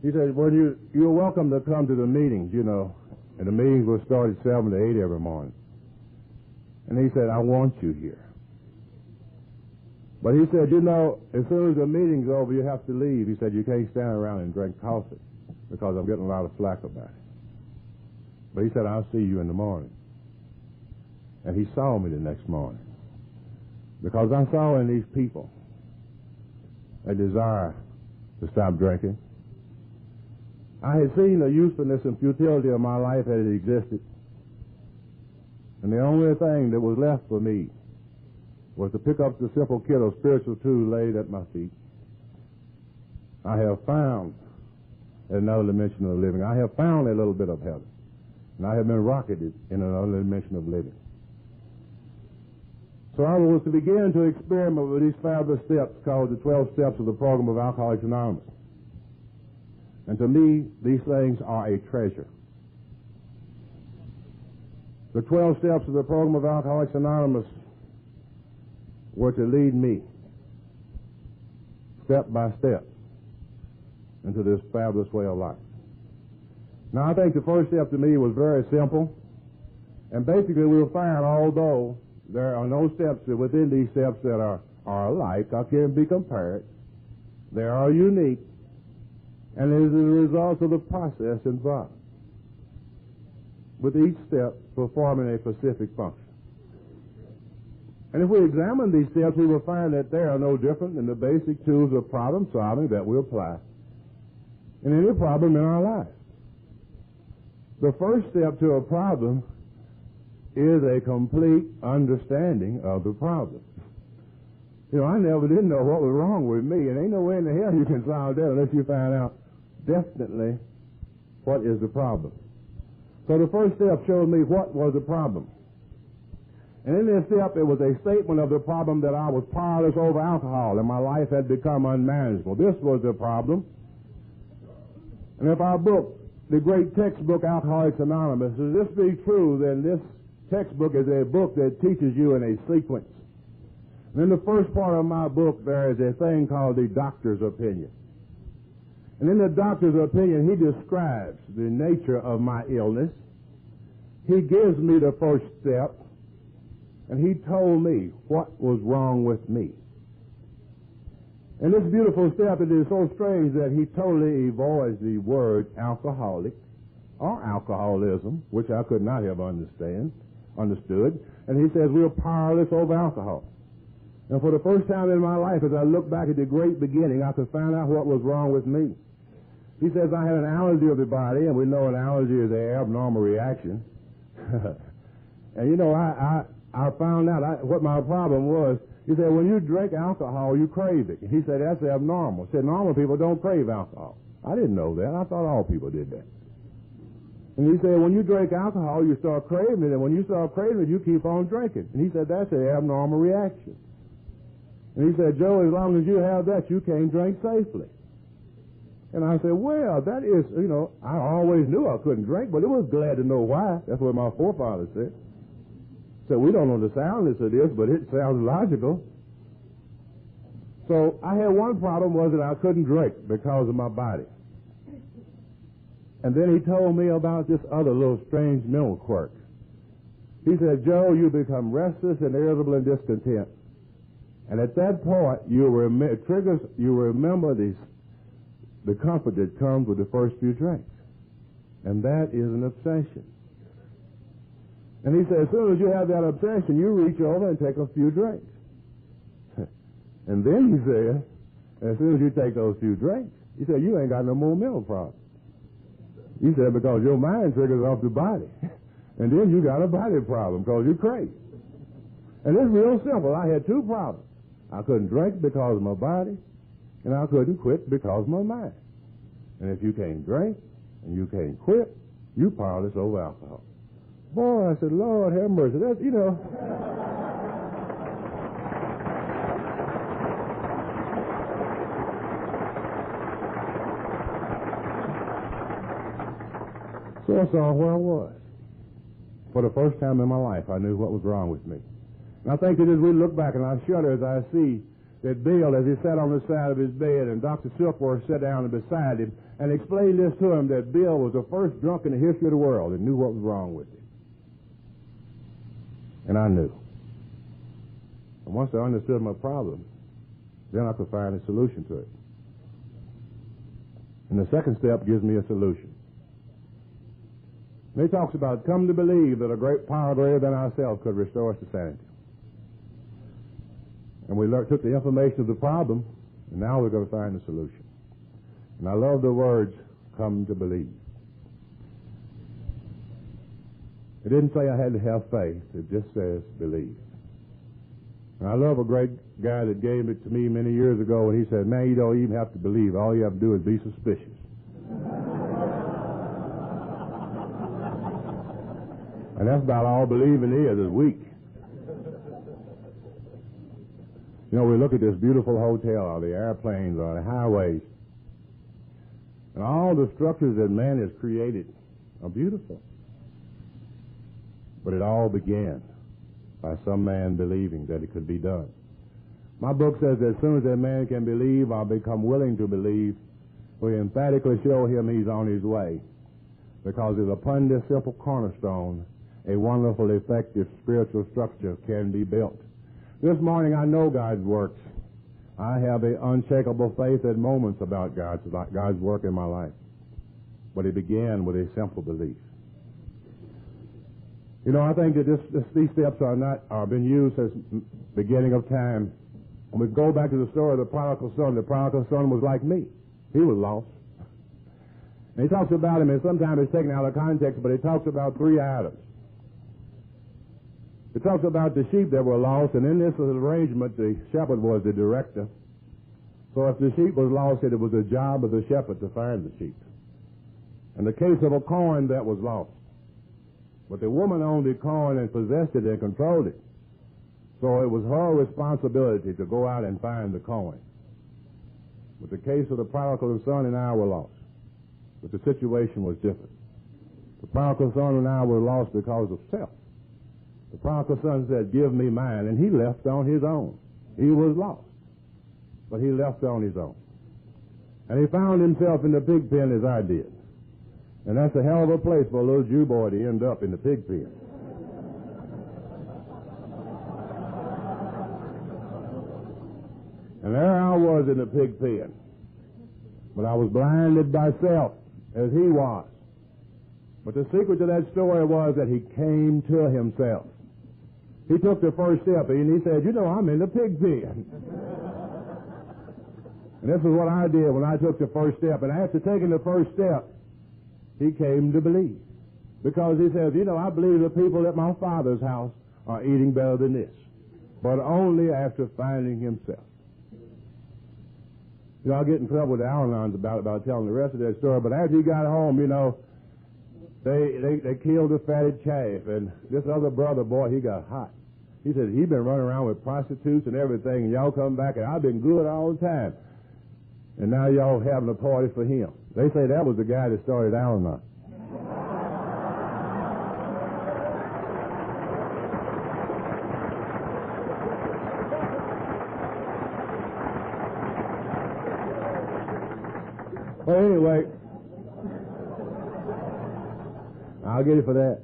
He said, well, you're welcome to come to the meetings, you know. And the meetings will start at 7 to 8 every morning. And he said, I want you here. But he said, you know, as soon as the meeting's over, you have to leave. He said, you can't stand around and drink coffee because I'm getting a lot of flack about it. But he said, I'll see you in the morning. And he saw me the next morning. Because I saw in these people a desire to stop drinking. I had seen the usefulness and futility of my life as it existed. And the only thing that was left for me was to pick up the simple kit of spiritual tools laid at my feet. I have found another dimension of living. I have found a little bit of heaven. And I have been rocketed in another dimension of living. So I was to begin to experiment with these fabulous steps called the 12 steps of the program of Alcoholics Anonymous. And to me, these things are a treasure. The 12 steps of the program of Alcoholics Anonymous were to lead me step by step into this fabulous way of life. Now, I think the first step to me was very simple. And basically, we'll find, although there are no steps within these steps that are alike or can be compared, they are unique, and it is the result of the process involved, with each step performing a specific function. And if we examine these steps, we will find that they are no different than the basic tools of problem solving that we apply in any problem in our lives. The first step to a problem is a complete understanding of the problem. You know, I never did know what was wrong with me, and ain't no way in the hell you can solve that unless you find out definitely what is the problem. So the first step showed me what was the problem. And in this step, it was a statement of the problem that I was powerless over alcohol, and my life had become unmanageable. This was the problem. And if our book, the great textbook Alcoholics Anonymous, if this be true, then this textbook is a book that teaches you in a sequence. And in the first part of my book, there is a thing called the doctor's opinion. And in the doctor's opinion, he describes the nature of my illness. He gives me the first step, and he told me what was wrong with me. And this beautiful step, it is so strange that he totally avoids the word alcoholic or alcoholism, which I could not have understood. And he says we're powerless over alcohol. And for the first time in my life, as I look back at the great beginning, I could find out what was wrong with me. He says I had an allergy of the body, and we know an allergy is an abnormal reaction. And you know, I found out what my problem was. He said, when you drink alcohol, you crave it. He said, that's abnormal. He said, normal people don't crave alcohol. I didn't know that. I thought all people did that. And he said, when you drink alcohol, you start craving it, and when you start craving it, you keep on drinking. And he said, that's an abnormal reaction. And he said, Joe, as long as you have that, you can't drink safely. And I said, well, that is, you know, I always knew I couldn't drink, but it was glad to know why. That's what my forefathers said. So we don't know the soundness of this, but it sounds logical. So I had one problem was that I couldn't drink because of my body. And then he told me about this other little strange mental quirk. He said, Joe, you become restless and irritable and discontent. And at that point, you remember the comfort that comes with the first few drinks. And that is an obsession. And he said, as soon as you have that obsession, you reach over and take a few drinks. And then he said, as soon as you take those few drinks, he said, you ain't got no more mental problems. He said, because your mind triggers off the body. And then you got a body problem because you crave. And it's real simple. I had two problems. I couldn't drink because of my body, and I couldn't quit because of my mind. And if you can't drink and you can't quit, you powerless over alcohol. Boy, I said, Lord have mercy. That's, you know. So I saw where I was. For the first time in my life, I knew what was wrong with me. And I think that as we look back, and I shudder as I see that Bill, as he sat on the side of his bed, and Dr. Silkworth sat down beside him and explained this to him, that Bill was the first drunk in the history of the world and knew what was wrong with him. And I knew. And once I understood my problem, then I could find a solution to it. And the second step gives me a solution. And he talks about, come to believe that a great power greater than ourselves could restore us to sanity. And we took the information of the problem, and now we're going to find the solution. And I love the words, come to believe. It didn't say I had to have faith. It just says believe. And I love a great guy that gave it to me many years ago, and he said, man, you don't even have to believe. All you have to do is be suspicious. And that's about all believing is weak. You know, we look at this beautiful hotel or the airplanes or the highways, and all the structures that man has created are beautiful. But it all began by some man believing that it could be done. My book says that as soon as that man can believe or become willing to believe, we emphatically show him he's on his way. Because it's upon this simple cornerstone, a wonderful, effective spiritual structure can be built. This morning I know God's works. I have an unshakable faith at moments about God's work in my life. But it began with a simple belief. You know, I think that these steps are been used since the beginning of time. When we go back to the story of the prodigal son was like me. He was lost. And he talks about him, and sometimes it's taken out of context, but he talks about three items. It talks about the sheep that were lost, and in this arrangement, the shepherd was the director. So if the sheep was lost, it was the job of the shepherd to find the sheep. In the case of a coin that was lost, but the woman owned the coin and possessed it and controlled it. So it was her responsibility to go out and find the coin. But the case of the prodigal son and I were lost. But the situation was different. The prodigal son and I were lost because of self. The prodigal son said, give me mine, and he left on his own. He was lost, but he left on his own. And he found himself in the pig pen as I did. And that's a hell of a place for a little Jew boy to end up, in the pig pen. And there I was in the pig pen. But I was blinded by self, as he was. But the secret to that story was that he came to himself. He took the first step, and he said, I'm in the pig pen. And this is what I did when I took the first step. And after taking the first step, he came to believe. Because he says, I believe the people at my father's house are eating better than this. But only after finding himself. I'll get in trouble with the Al-Anons about telling the rest of that story. But after he got home, they killed the fatted calf. And this other brother, boy, he got hot. He said, he's been running around with prostitutes and everything, and y'all come back, and I've been good all the time. And now y'all having a party for him. They say that was the guy that started Al-Anon. Well, anyway, I'll get it for that.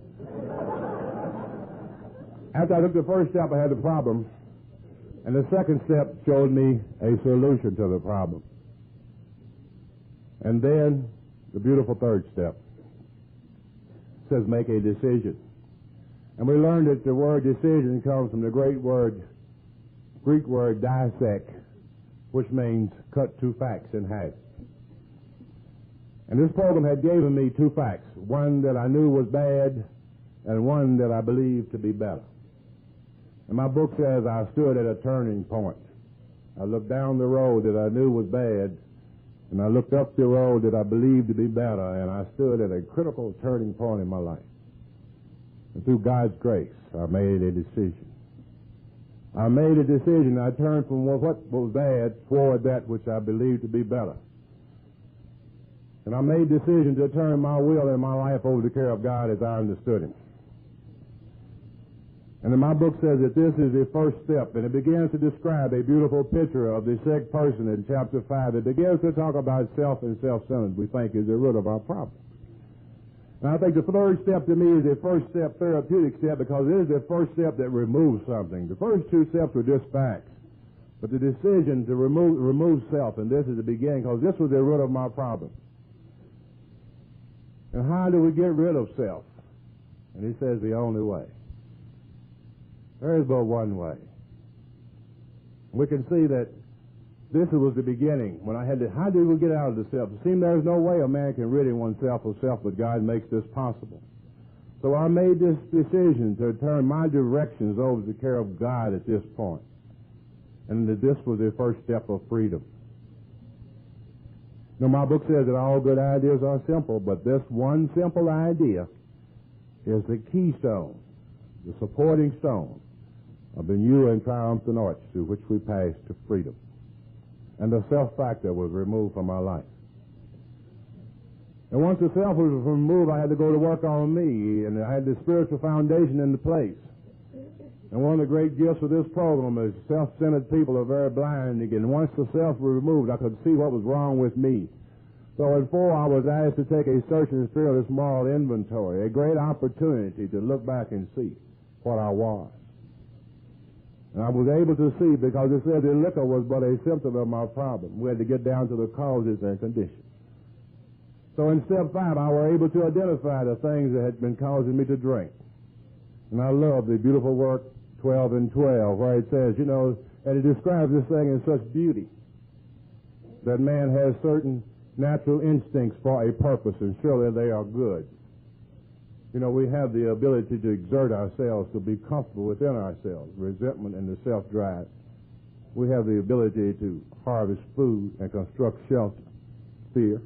After I took the first step, I had the problem, and the second step showed me a solution to the problem. And then the beautiful third step says make a decision. And we learned that the word decision comes from the Greek word dissect, which means cut two facts in half. And this program had given me two facts, one that I knew was bad and one that I believed to be better. And my book says I stood at a turning point. I looked down the road that I knew was bad, and I looked up the road that I believed to be better, and I stood at a critical turning point in my life. And through God's grace, I made a decision. I made a decision. I turned from what was bad toward that which I believed to be better. And I made a decision to turn my will and my life over to the care of God as I understood him. And then my book says that this is the first step, and it begins to describe a beautiful picture of the sick person in chapter 5. It begins to talk about self and self-centered, we think, is the root of our problem. And I think the third step to me is the first step, therapeutic step, because it is the first step that removes something. The first two steps were just facts. But the decision to remove self, and this is the beginning, because this was the root of my problem. And how do we get rid of self? And he says the only way. There is but one way. We can see that this was the beginning. When I had to, how do we get out of the self? It seemed there's no way a man can rid oneself of self, but God makes this possible. So I made this decision to turn my directions over to the care of God at this point. And that this was the first step of freedom. Now, my book says that all good ideas are simple, but this one simple idea is the keystone, the supporting stone of the new and triumphant arch through which we pass to freedom. And the self-factor was removed from my life. And once the self was removed, I had to go to work on me, and I had the spiritual foundation in the place. And one of the great gifts of this program is self-centered people are very blind. And once the self was removed, I could see what was wrong with me. So in 4, I was asked to take a search and fearless moral inventory, a great opportunity to look back and see what I was. And I was able to see because it said the liquor was but a symptom of my problem. We had to get down to the causes and conditions. So in step 5, I was able to identify the things that had been causing me to drink. And I love the beautiful work 12 and 12, where it says, and it describes this thing in such beauty, that man has certain natural instincts for a purpose, and surely they are good. We have the ability to exert ourselves, to be comfortable within ourselves, resentment and the self-drive. We have the ability to harvest food and construct shelter, fear.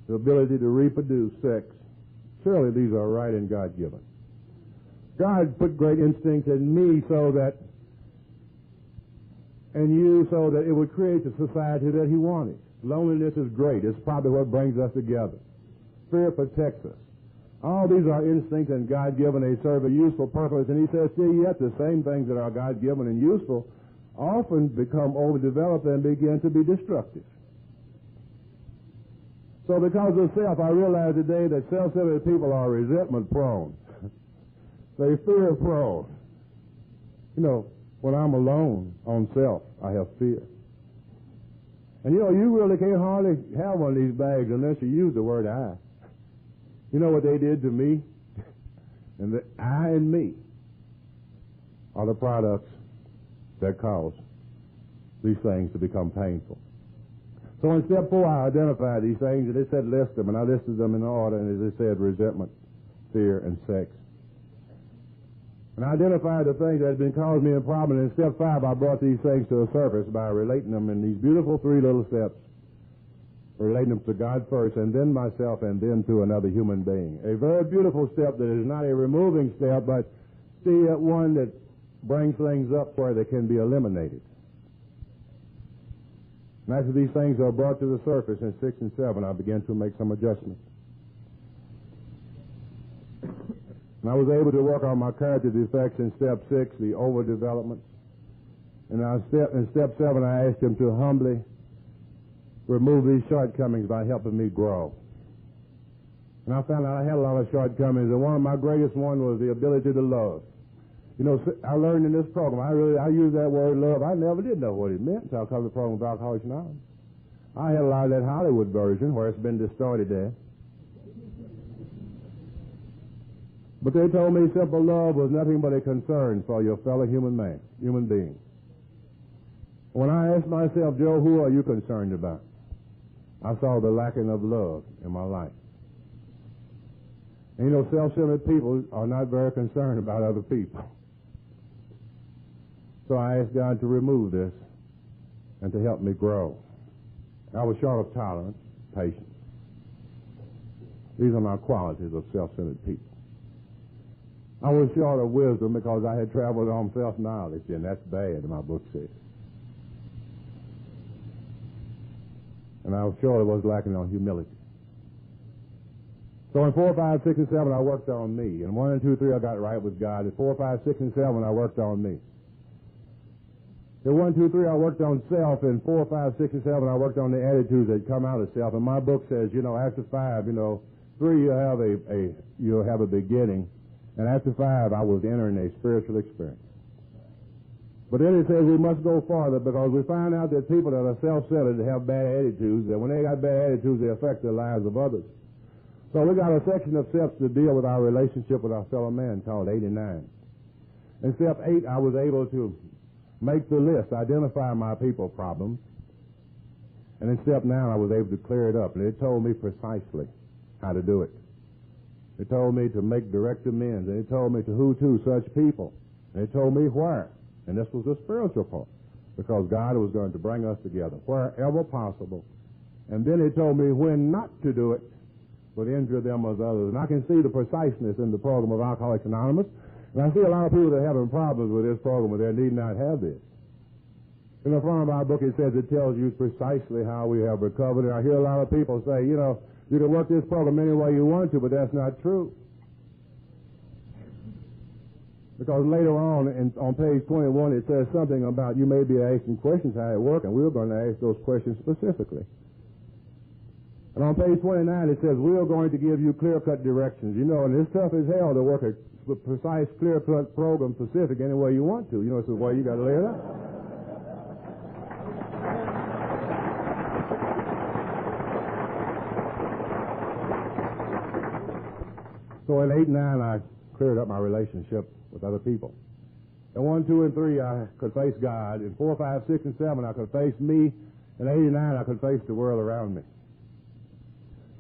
The ability to reproduce, sex. Surely these are right and God-given. God put great instincts in me and you so that it would create the society that he wanted. Loneliness is great. It's probably what brings us together. Fear protects us. All these are instincts and God-given. They serve a useful purpose. And he says, see, yet the same things that are God-given and useful often become overdeveloped and begin to be destructive. So because of self, I realize today that self-centered people are resentment-prone. They fear-prone. When I'm alone on self, I have fear. And you know, you really can't hardly have one of these bags unless you use the word I. You know what they did to me? And the I and me are the products that cause these things to become painful. So in step 4, I identified these things, and it said list them, and I listed them in order, and as it said, resentment, fear, and sex. And I identified the things that had been causing me a problem, and in step 5, I brought these things to the surface by relating them in these beautiful 3 little steps, relating them to God first, and then myself, and then to another human being. A very beautiful step that is not a removing step, but still one that brings things up where they can be eliminated. And after these things are brought to the surface in 6 and 7, I began to make some adjustments. And I was able to work on my character defects in step 6, the overdevelopment. And in step 7, I asked him to humbly remove these shortcomings by helping me grow. And I found out I had a lot of shortcomings, and one of my greatest one was the ability to love. You know, I learned in this program, I use that word love. I never did know what it meant until I come to the program of Alcoholics Anonymous. I had a lot of that Hollywood version where it's been distorted there. But they told me simple love was nothing but a concern for your fellow human being. When I asked myself, Joe, who are you concerned about? I saw the lacking of love in my life. And you know, self-centered people are not very concerned about other people. So I asked God to remove this and to help me grow. I was short of tolerance, patience. These are my qualities of self-centered people. I was short of wisdom because I had traveled on self-knowledge, and that's bad, my book says. And I was sure I was lacking on humility. So in 4, 5, 6, and 7, I worked on me. In 1 and 2, 3, I got right with God. In 4, 5, 6, and 7, I worked on me. In 1, 2, 3, I worked on self. In 4, 5, 6, and 7, I worked on the attitudes that come out of self. And my book says, you know, after 5, 3, you'll have a beginning. And after 5, I was entering a spiritual experience. But then it says we must go farther because we find out that people that are self-centered have bad attitudes, and when they got bad attitudes, they affect the lives of others. So we got a section of steps to deal with our relationship with our fellow man called 89. In step 8, I was able to make the list, identify my people problems. And in step 9, I was able to clear it up, and it told me precisely how to do it. It told me to make direct amends, and it told me to who to such people, and it told me where. And this was the spiritual part, because God was going to bring us together wherever possible. And then it told me when not to do it, would injure them as others. And I can see the preciseness in the program of Alcoholics Anonymous, and I see a lot of people that are having problems with this program, but they need not have this. In the front of our book, it says it tells you precisely how we have recovered. And I hear a lot of people say, you know, you can work this program any way you want to, but that's not true. Because later on page 21, it says something about you may be asking questions how it works, and we're going to ask those questions specifically. And on page 29, it says we're going to give you clear-cut directions. You know, and it's tough as hell to work a precise, clear-cut program specific any way you want to. You know, it's the way you got to lay it out. So in 8 and 9, I cleared up my relationship with other people. In 1, 2, and 3, I could face God. In 4, 5, 6, and 7, I could face me. In 8 and 9, I could face the world around me.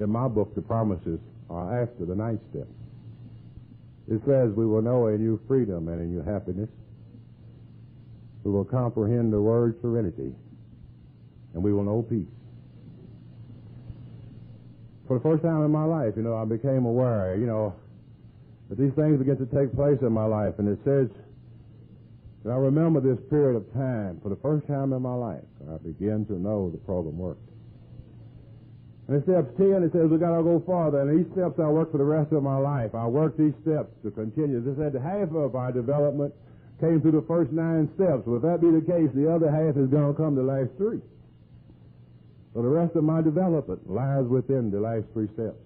In my book, the promises are after the 9th step. It says we will know in you freedom and in you happiness. We will comprehend the word serenity, and we will know peace. For the first time in my life, you know, I became aware, you know, that these things begin to take place in my life. And it says that I remember this period of time for the first time in my life. I began to know the program worked. And in steps 10, it says we got to go farther. And these steps I work for the rest of my life. I work these steps to continue. This said half of our development came through the first 9 steps. Well, if that be the case, the other half is going to come the last 3. So the rest of my development lies within the last 3 steps.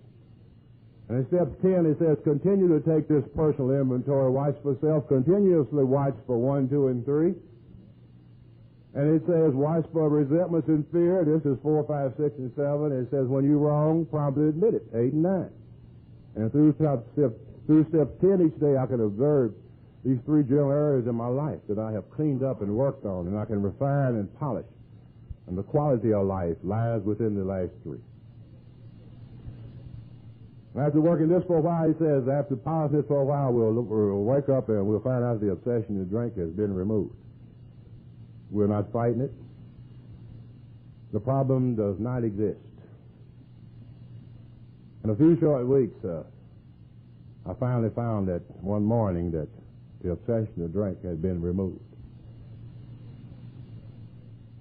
And in step 10, it says, continue to take this personal inventory. Watch for self. Continuously watch for 1, 2, and 3. And it says, watch for resentments and fear. This is 4, 5, 6, and 7. It says, when you're wrong, promptly admit it. 8 and 9. And through step 10 each day, I can observe these 3 general areas in my life that I have cleaned up and worked on, and I can refine and polish. And the quality of life lies within the last 3. After working this for a while, he says, after polishing this for a while, we'll wake up and we'll find out the obsession to drink has been removed. We're not fighting it. The problem does not exist. In a few short weeks, I finally found that one morning that the obsession to drink had been removed.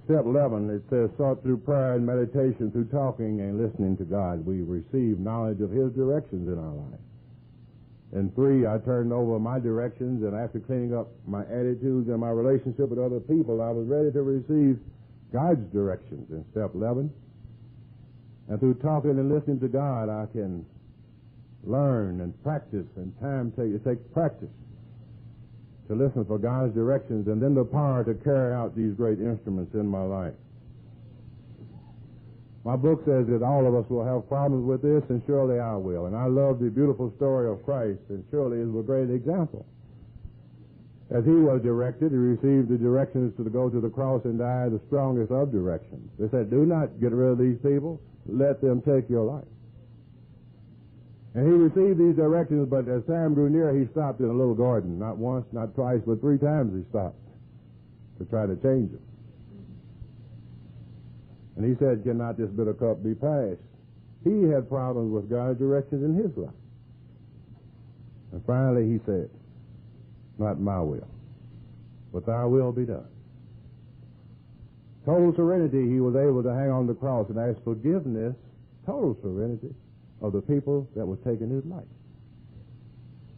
Step 11, it says, sought through prayer and meditation, through talking and listening to God, we receive knowledge of His directions in our life. And 3, I turned over my directions, and after cleaning up my attitudes and my relationship with other people, I was ready to receive God's directions in step 11. And through talking and listening to God, I can learn and practice, and it takes practice to listen for God's directions, and then the power to carry out these great instruments in my life. My book says that all of us will have problems with this, and surely I will. And I love the beautiful story of Christ, and surely is a great example. As He was directed, He received the directions to go to the cross and die, the strongest of directions. They said, do not get rid of these people. Let them take your life. And He received these directions, but as time grew near, He stopped in a little garden. Not once, not twice, but 3 times He stopped to try to change them. And He said, cannot this bitter cup be passed? He had problems with God's directions in His life. And finally He said, not my will, but thy will be done. Total serenity, He was able to hang on the cross and ask forgiveness, total serenity, of the people that was taking His life.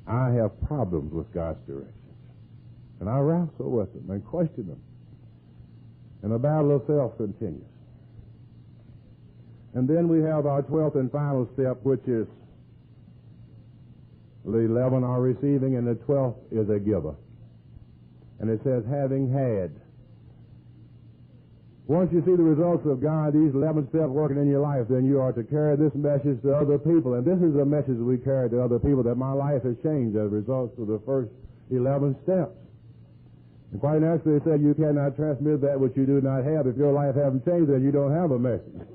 I have problems with God's directions. And I wrestle with them and question them. And the battle of self continues. And then we have our 12th and final step, which is the 11 are receiving, and the 12th is a giver. And it says, having had. Once you see the results of God, these 11 steps working in your life, then you are to carry this message to other people. And this is a message we carry to other people, that my life has changed as a result of the first 11 steps. And quite naturally, it said you cannot transmit that which you do not have. If your life hasn't changed, then you don't have a message.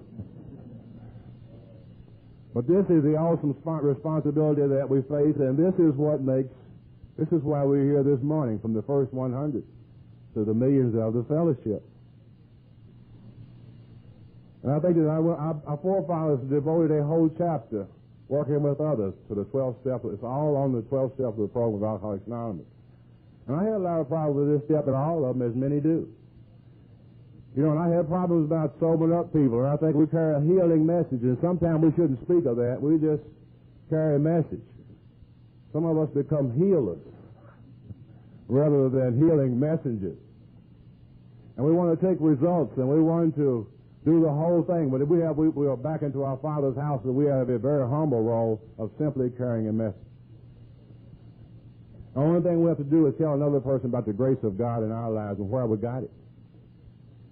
But this is the awesome responsibility that we face, and this is why we're here this morning, from the first 100 to the millions of the fellowship. And I think that our forefathers devoted a whole chapter working with others to the 12 steps. It's all on the 12 steps of the program of Alcoholics Anonymous. And I had a lot of problems with this step, and all of them, as many do. You know, and I had problems about sobering up people, and I think we carry a healing message, and sometimes we shouldn't speak of that. We just carry a message. Some of us become healers rather than healing messengers. And we want to take results, and we want to do the whole thing. But if we are back into our Father's house, and we have a very humble role of simply carrying a message. The only thing we have to do is tell another person about the grace of God in our lives and where we got it.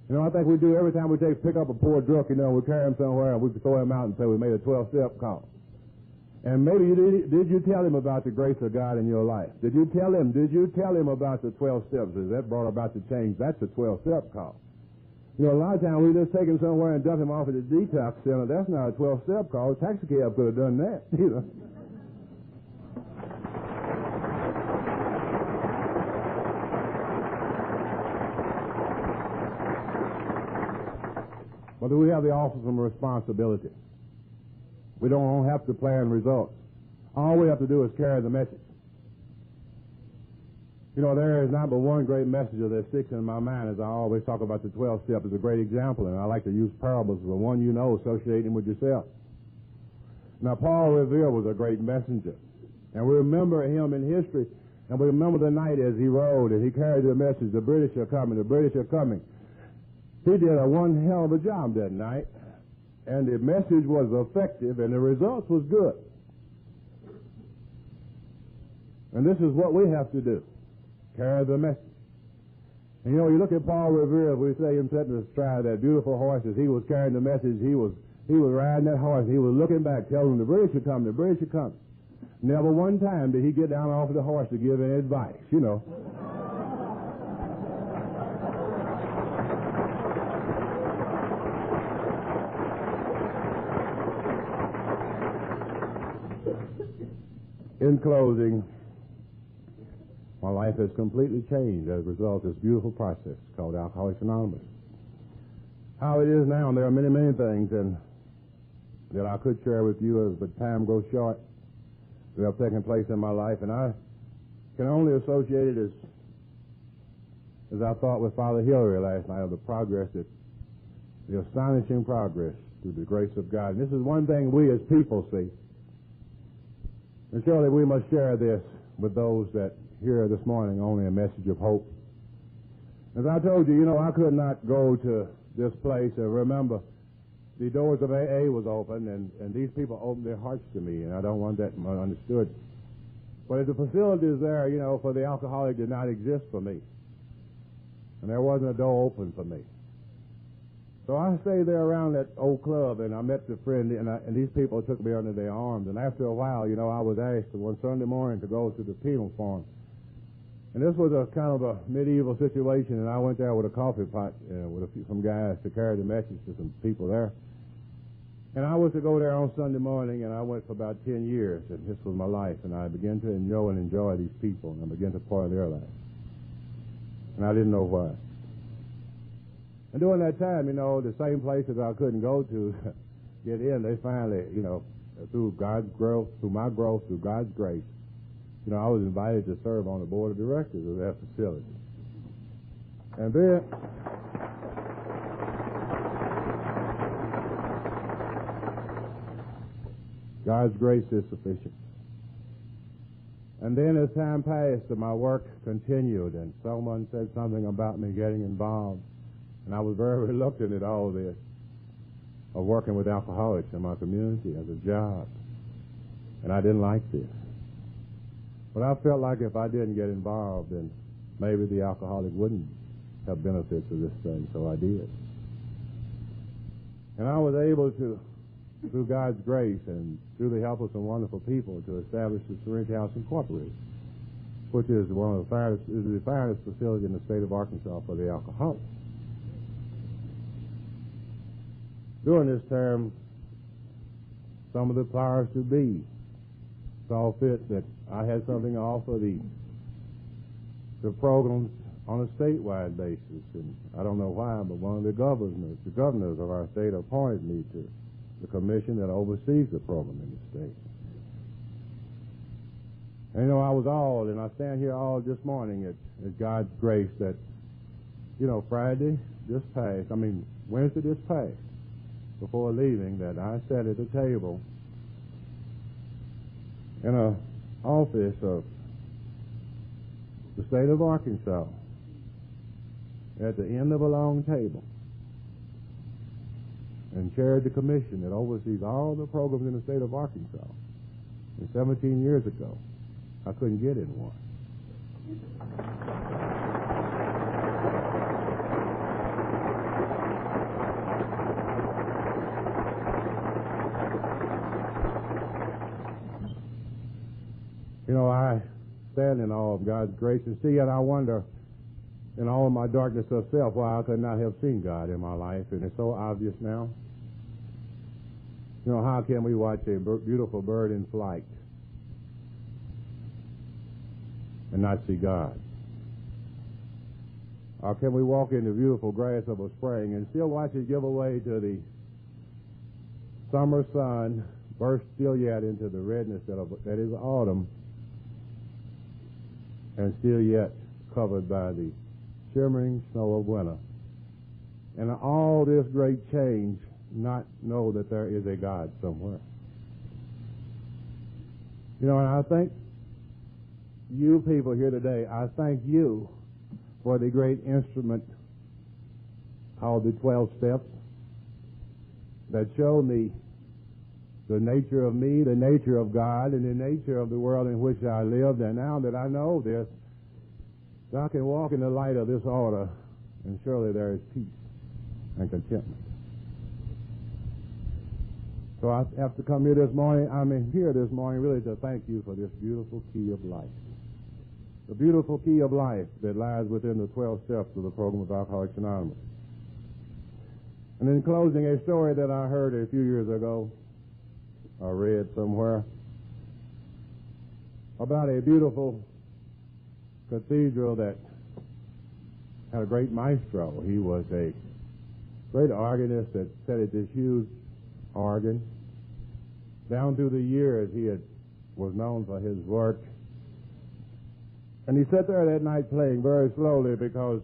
You know, I think we do every time we pick up a poor drunk, you know, we carry him somewhere and we throw him out and say we made a 12-step call. And maybe did you tell him about the grace of God in your life? Did you tell him about the 12 steps? Is that brought about the change? That's a 12-step call. You know, a lot of times we just take him somewhere and dump him off at the detox center. That's not a 12-step call. A taxi cab could have done that, you know. But we have the awesome responsibility. We don't have to plan results. All we have to do is carry the message. You know, there is not but one great messenger that sticks in my mind, as I always talk about the 12 steps as a great example, and I like to use parables of the one you know, associating with yourself. Now, Paul Revere was a great messenger, and we remember him in history, and we remember the night as he rode and he carried the message, the British are coming, the British are coming. He did a one hell of a job that night, and the message was effective, and the results was good. And this is what we have to do, carry the message. And you know, you look at Paul Revere, we say him sitting astride that beautiful horse as he was carrying the message, he was riding that horse, he was looking back, telling them the British are coming, the British are coming. Never one time did he get down off of the horse to give any advice, you know. In closing, my life has completely changed as a result of this beautiful process called Alcoholics Anonymous. How it is now, and there are many, many things that I could share with you, but time grows short, that have taken place in my life, and I can only associate it as I thought with Father Hillary last night of the astonishing progress through the grace of God. And this is one thing we as people see. And surely we must share this with those that hear this morning only a message of hope. As I told you, you know, I could not go to this place and remember the doors of AA was open, and these people opened their hearts to me, and I don't want that understood. But if the facilities there, you know, for the alcoholic did not exist for me, and there wasn't a door open for me. So I stayed there around that old club, and I met the friend, and these people took me under their arms. And after a while, you know, I was asked one Sunday morning to go to the penal farm. And this was a kind of a medieval situation, and I went there with a coffee pot with some guys to carry the message to some people there. And I was to go there on Sunday morning, and I went for about 10 years, and this was my life. And I began to enjoy these people, and I began to pour in their lives. And I didn't know why. And during that time, you know, the same places I couldn't go to get in, they finally, you know, through God's growth, through my growth, through God's grace, you know, I was invited to serve on the board of directors of that facility. And then God's grace is sufficient. And then as time passed, my work continued, and someone said something about me getting involved. And I was very reluctant at all this, of working with alcoholics in my community as a job. And I didn't like this. But I felt like if I didn't get involved, then maybe the alcoholic wouldn't have benefits of this thing, so I did. And I was able to, through God's grace and through the help of some wonderful people, to establish the Serenity House Incorporated, which is one of the finest facilities in the state of Arkansas for the alcoholics. During this term, some of the powers to be saw fit that I had something to offer the programs on a statewide basis. And I don't know why, but one of the governors of our state appointed me to the commission that oversees the program in the state. And you know, I was awed, and I stand here awed this morning at God's grace that, you know, Wednesday just passed, before leaving, that I sat at a table in an office of the state of Arkansas at the end of a long table and chaired the commission that oversees all the programs in the state of Arkansas. And 17 years ago, I couldn't get in one. You know, I stand in awe of God's grace, and see, and I wonder, in all of my darkness of self, why I could not have seen God in my life, and it's so obvious now. You know, how can we watch a beautiful bird in flight and not see God? Or can we walk in the beautiful grass of a spring and still watch it give way to the summer sun, burst still yet into the redness that is autumn, and still yet covered by the shimmering snow of winter? And all this great change, not know that there is a God somewhere. You know, and I thank you people here today, I thank you for the great instrument called the 12 Steps that show me the nature of me, the nature of God, and the nature of the world in which I lived. And now that I know this, I can walk in the light of this order, and surely there is peace and contentment. So I have to come here this morning. I'm here this morning really to thank you for this beautiful key of life. The beautiful key of life that lies within the 12 steps of the program of Alcoholics Anonymous. And in closing, a story that I heard a few years ago, I read somewhere, about a beautiful cathedral that had a great maestro. He was a great organist that set at this huge organ. Down through the years, was known for his work. And he sat there that night playing very slowly because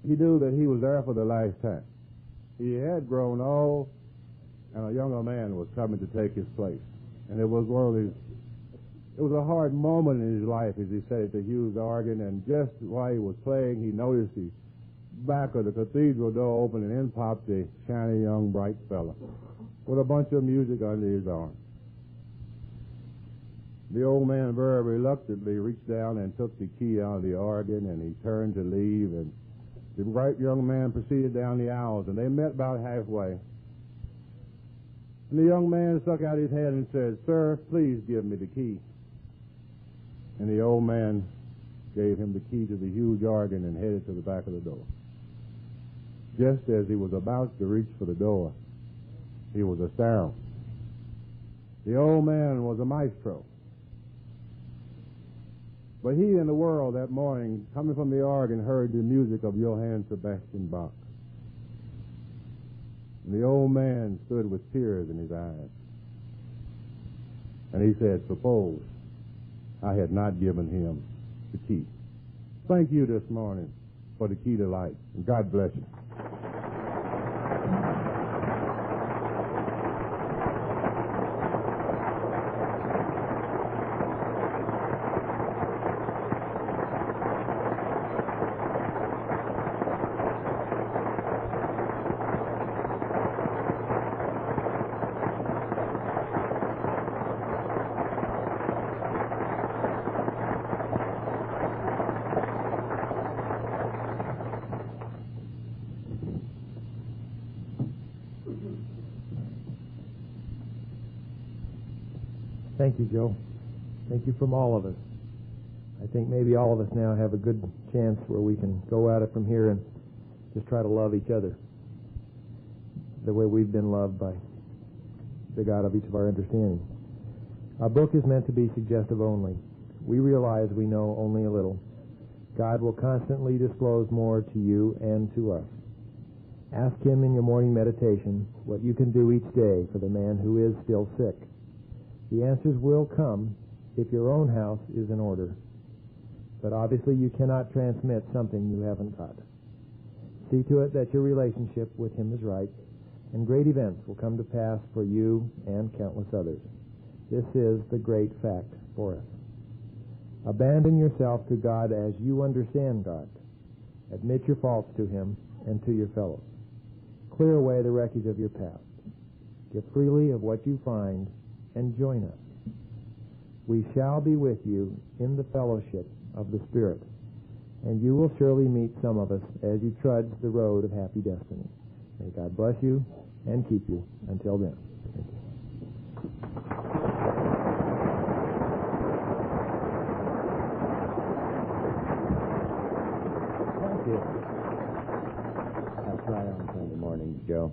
he knew that he was there for the last time. He had grown old, and a younger man was coming to take his place. And it was it was a hard moment in his life as he sat at the huge organ, and just while he was playing, he noticed the back of the cathedral door open, and in popped a shiny young bright fella with a bunch of music under his arm. The old man very reluctantly reached down and took the key out of the organ, and he turned to leave, and the bright young man proceeded down the aisles, and they met about halfway. And the young man stuck out his head and said, "Sir, please give me the key." And the old man gave him the key to the huge organ and headed to the back of the door. Just as he was about to reach for the door, he was astounded. The old man was a maestro. But he in the world that morning, coming from the organ, heard the music of Johann Sebastian Bach. And the old man stood with tears in his eyes. And he said, "Suppose I had not given him the key." Thank you this morning for the key to life. And God bless you. Thank you, Joe. Thank you from all of us. I think maybe all of us now have a good chance where we can go at it from here and just try to love each other the way we've been loved by the God of each of our understanding. Our book is meant to be suggestive only. We realize we know only a little. God will constantly disclose more to you and to us. Ask Him in your morning meditation what you can do each day for the man who is still sick. The answers will come if your own house is in order. But obviously you cannot transmit something you haven't got. See to it that your relationship with Him is right, and great events will come to pass for you and countless others. This is the great fact for us. Abandon yourself to God as you understand God. Admit your faults to Him and to your fellows. Clear away the wreckage of your past. Give freely of what you find, and join us. We shall be with you in the fellowship of the Spirit, and you will surely meet some of us as you trudge the road of happy destiny. May God bless you and keep you until then. Thank you. Thank you. That's right on Sunday morning, Joe.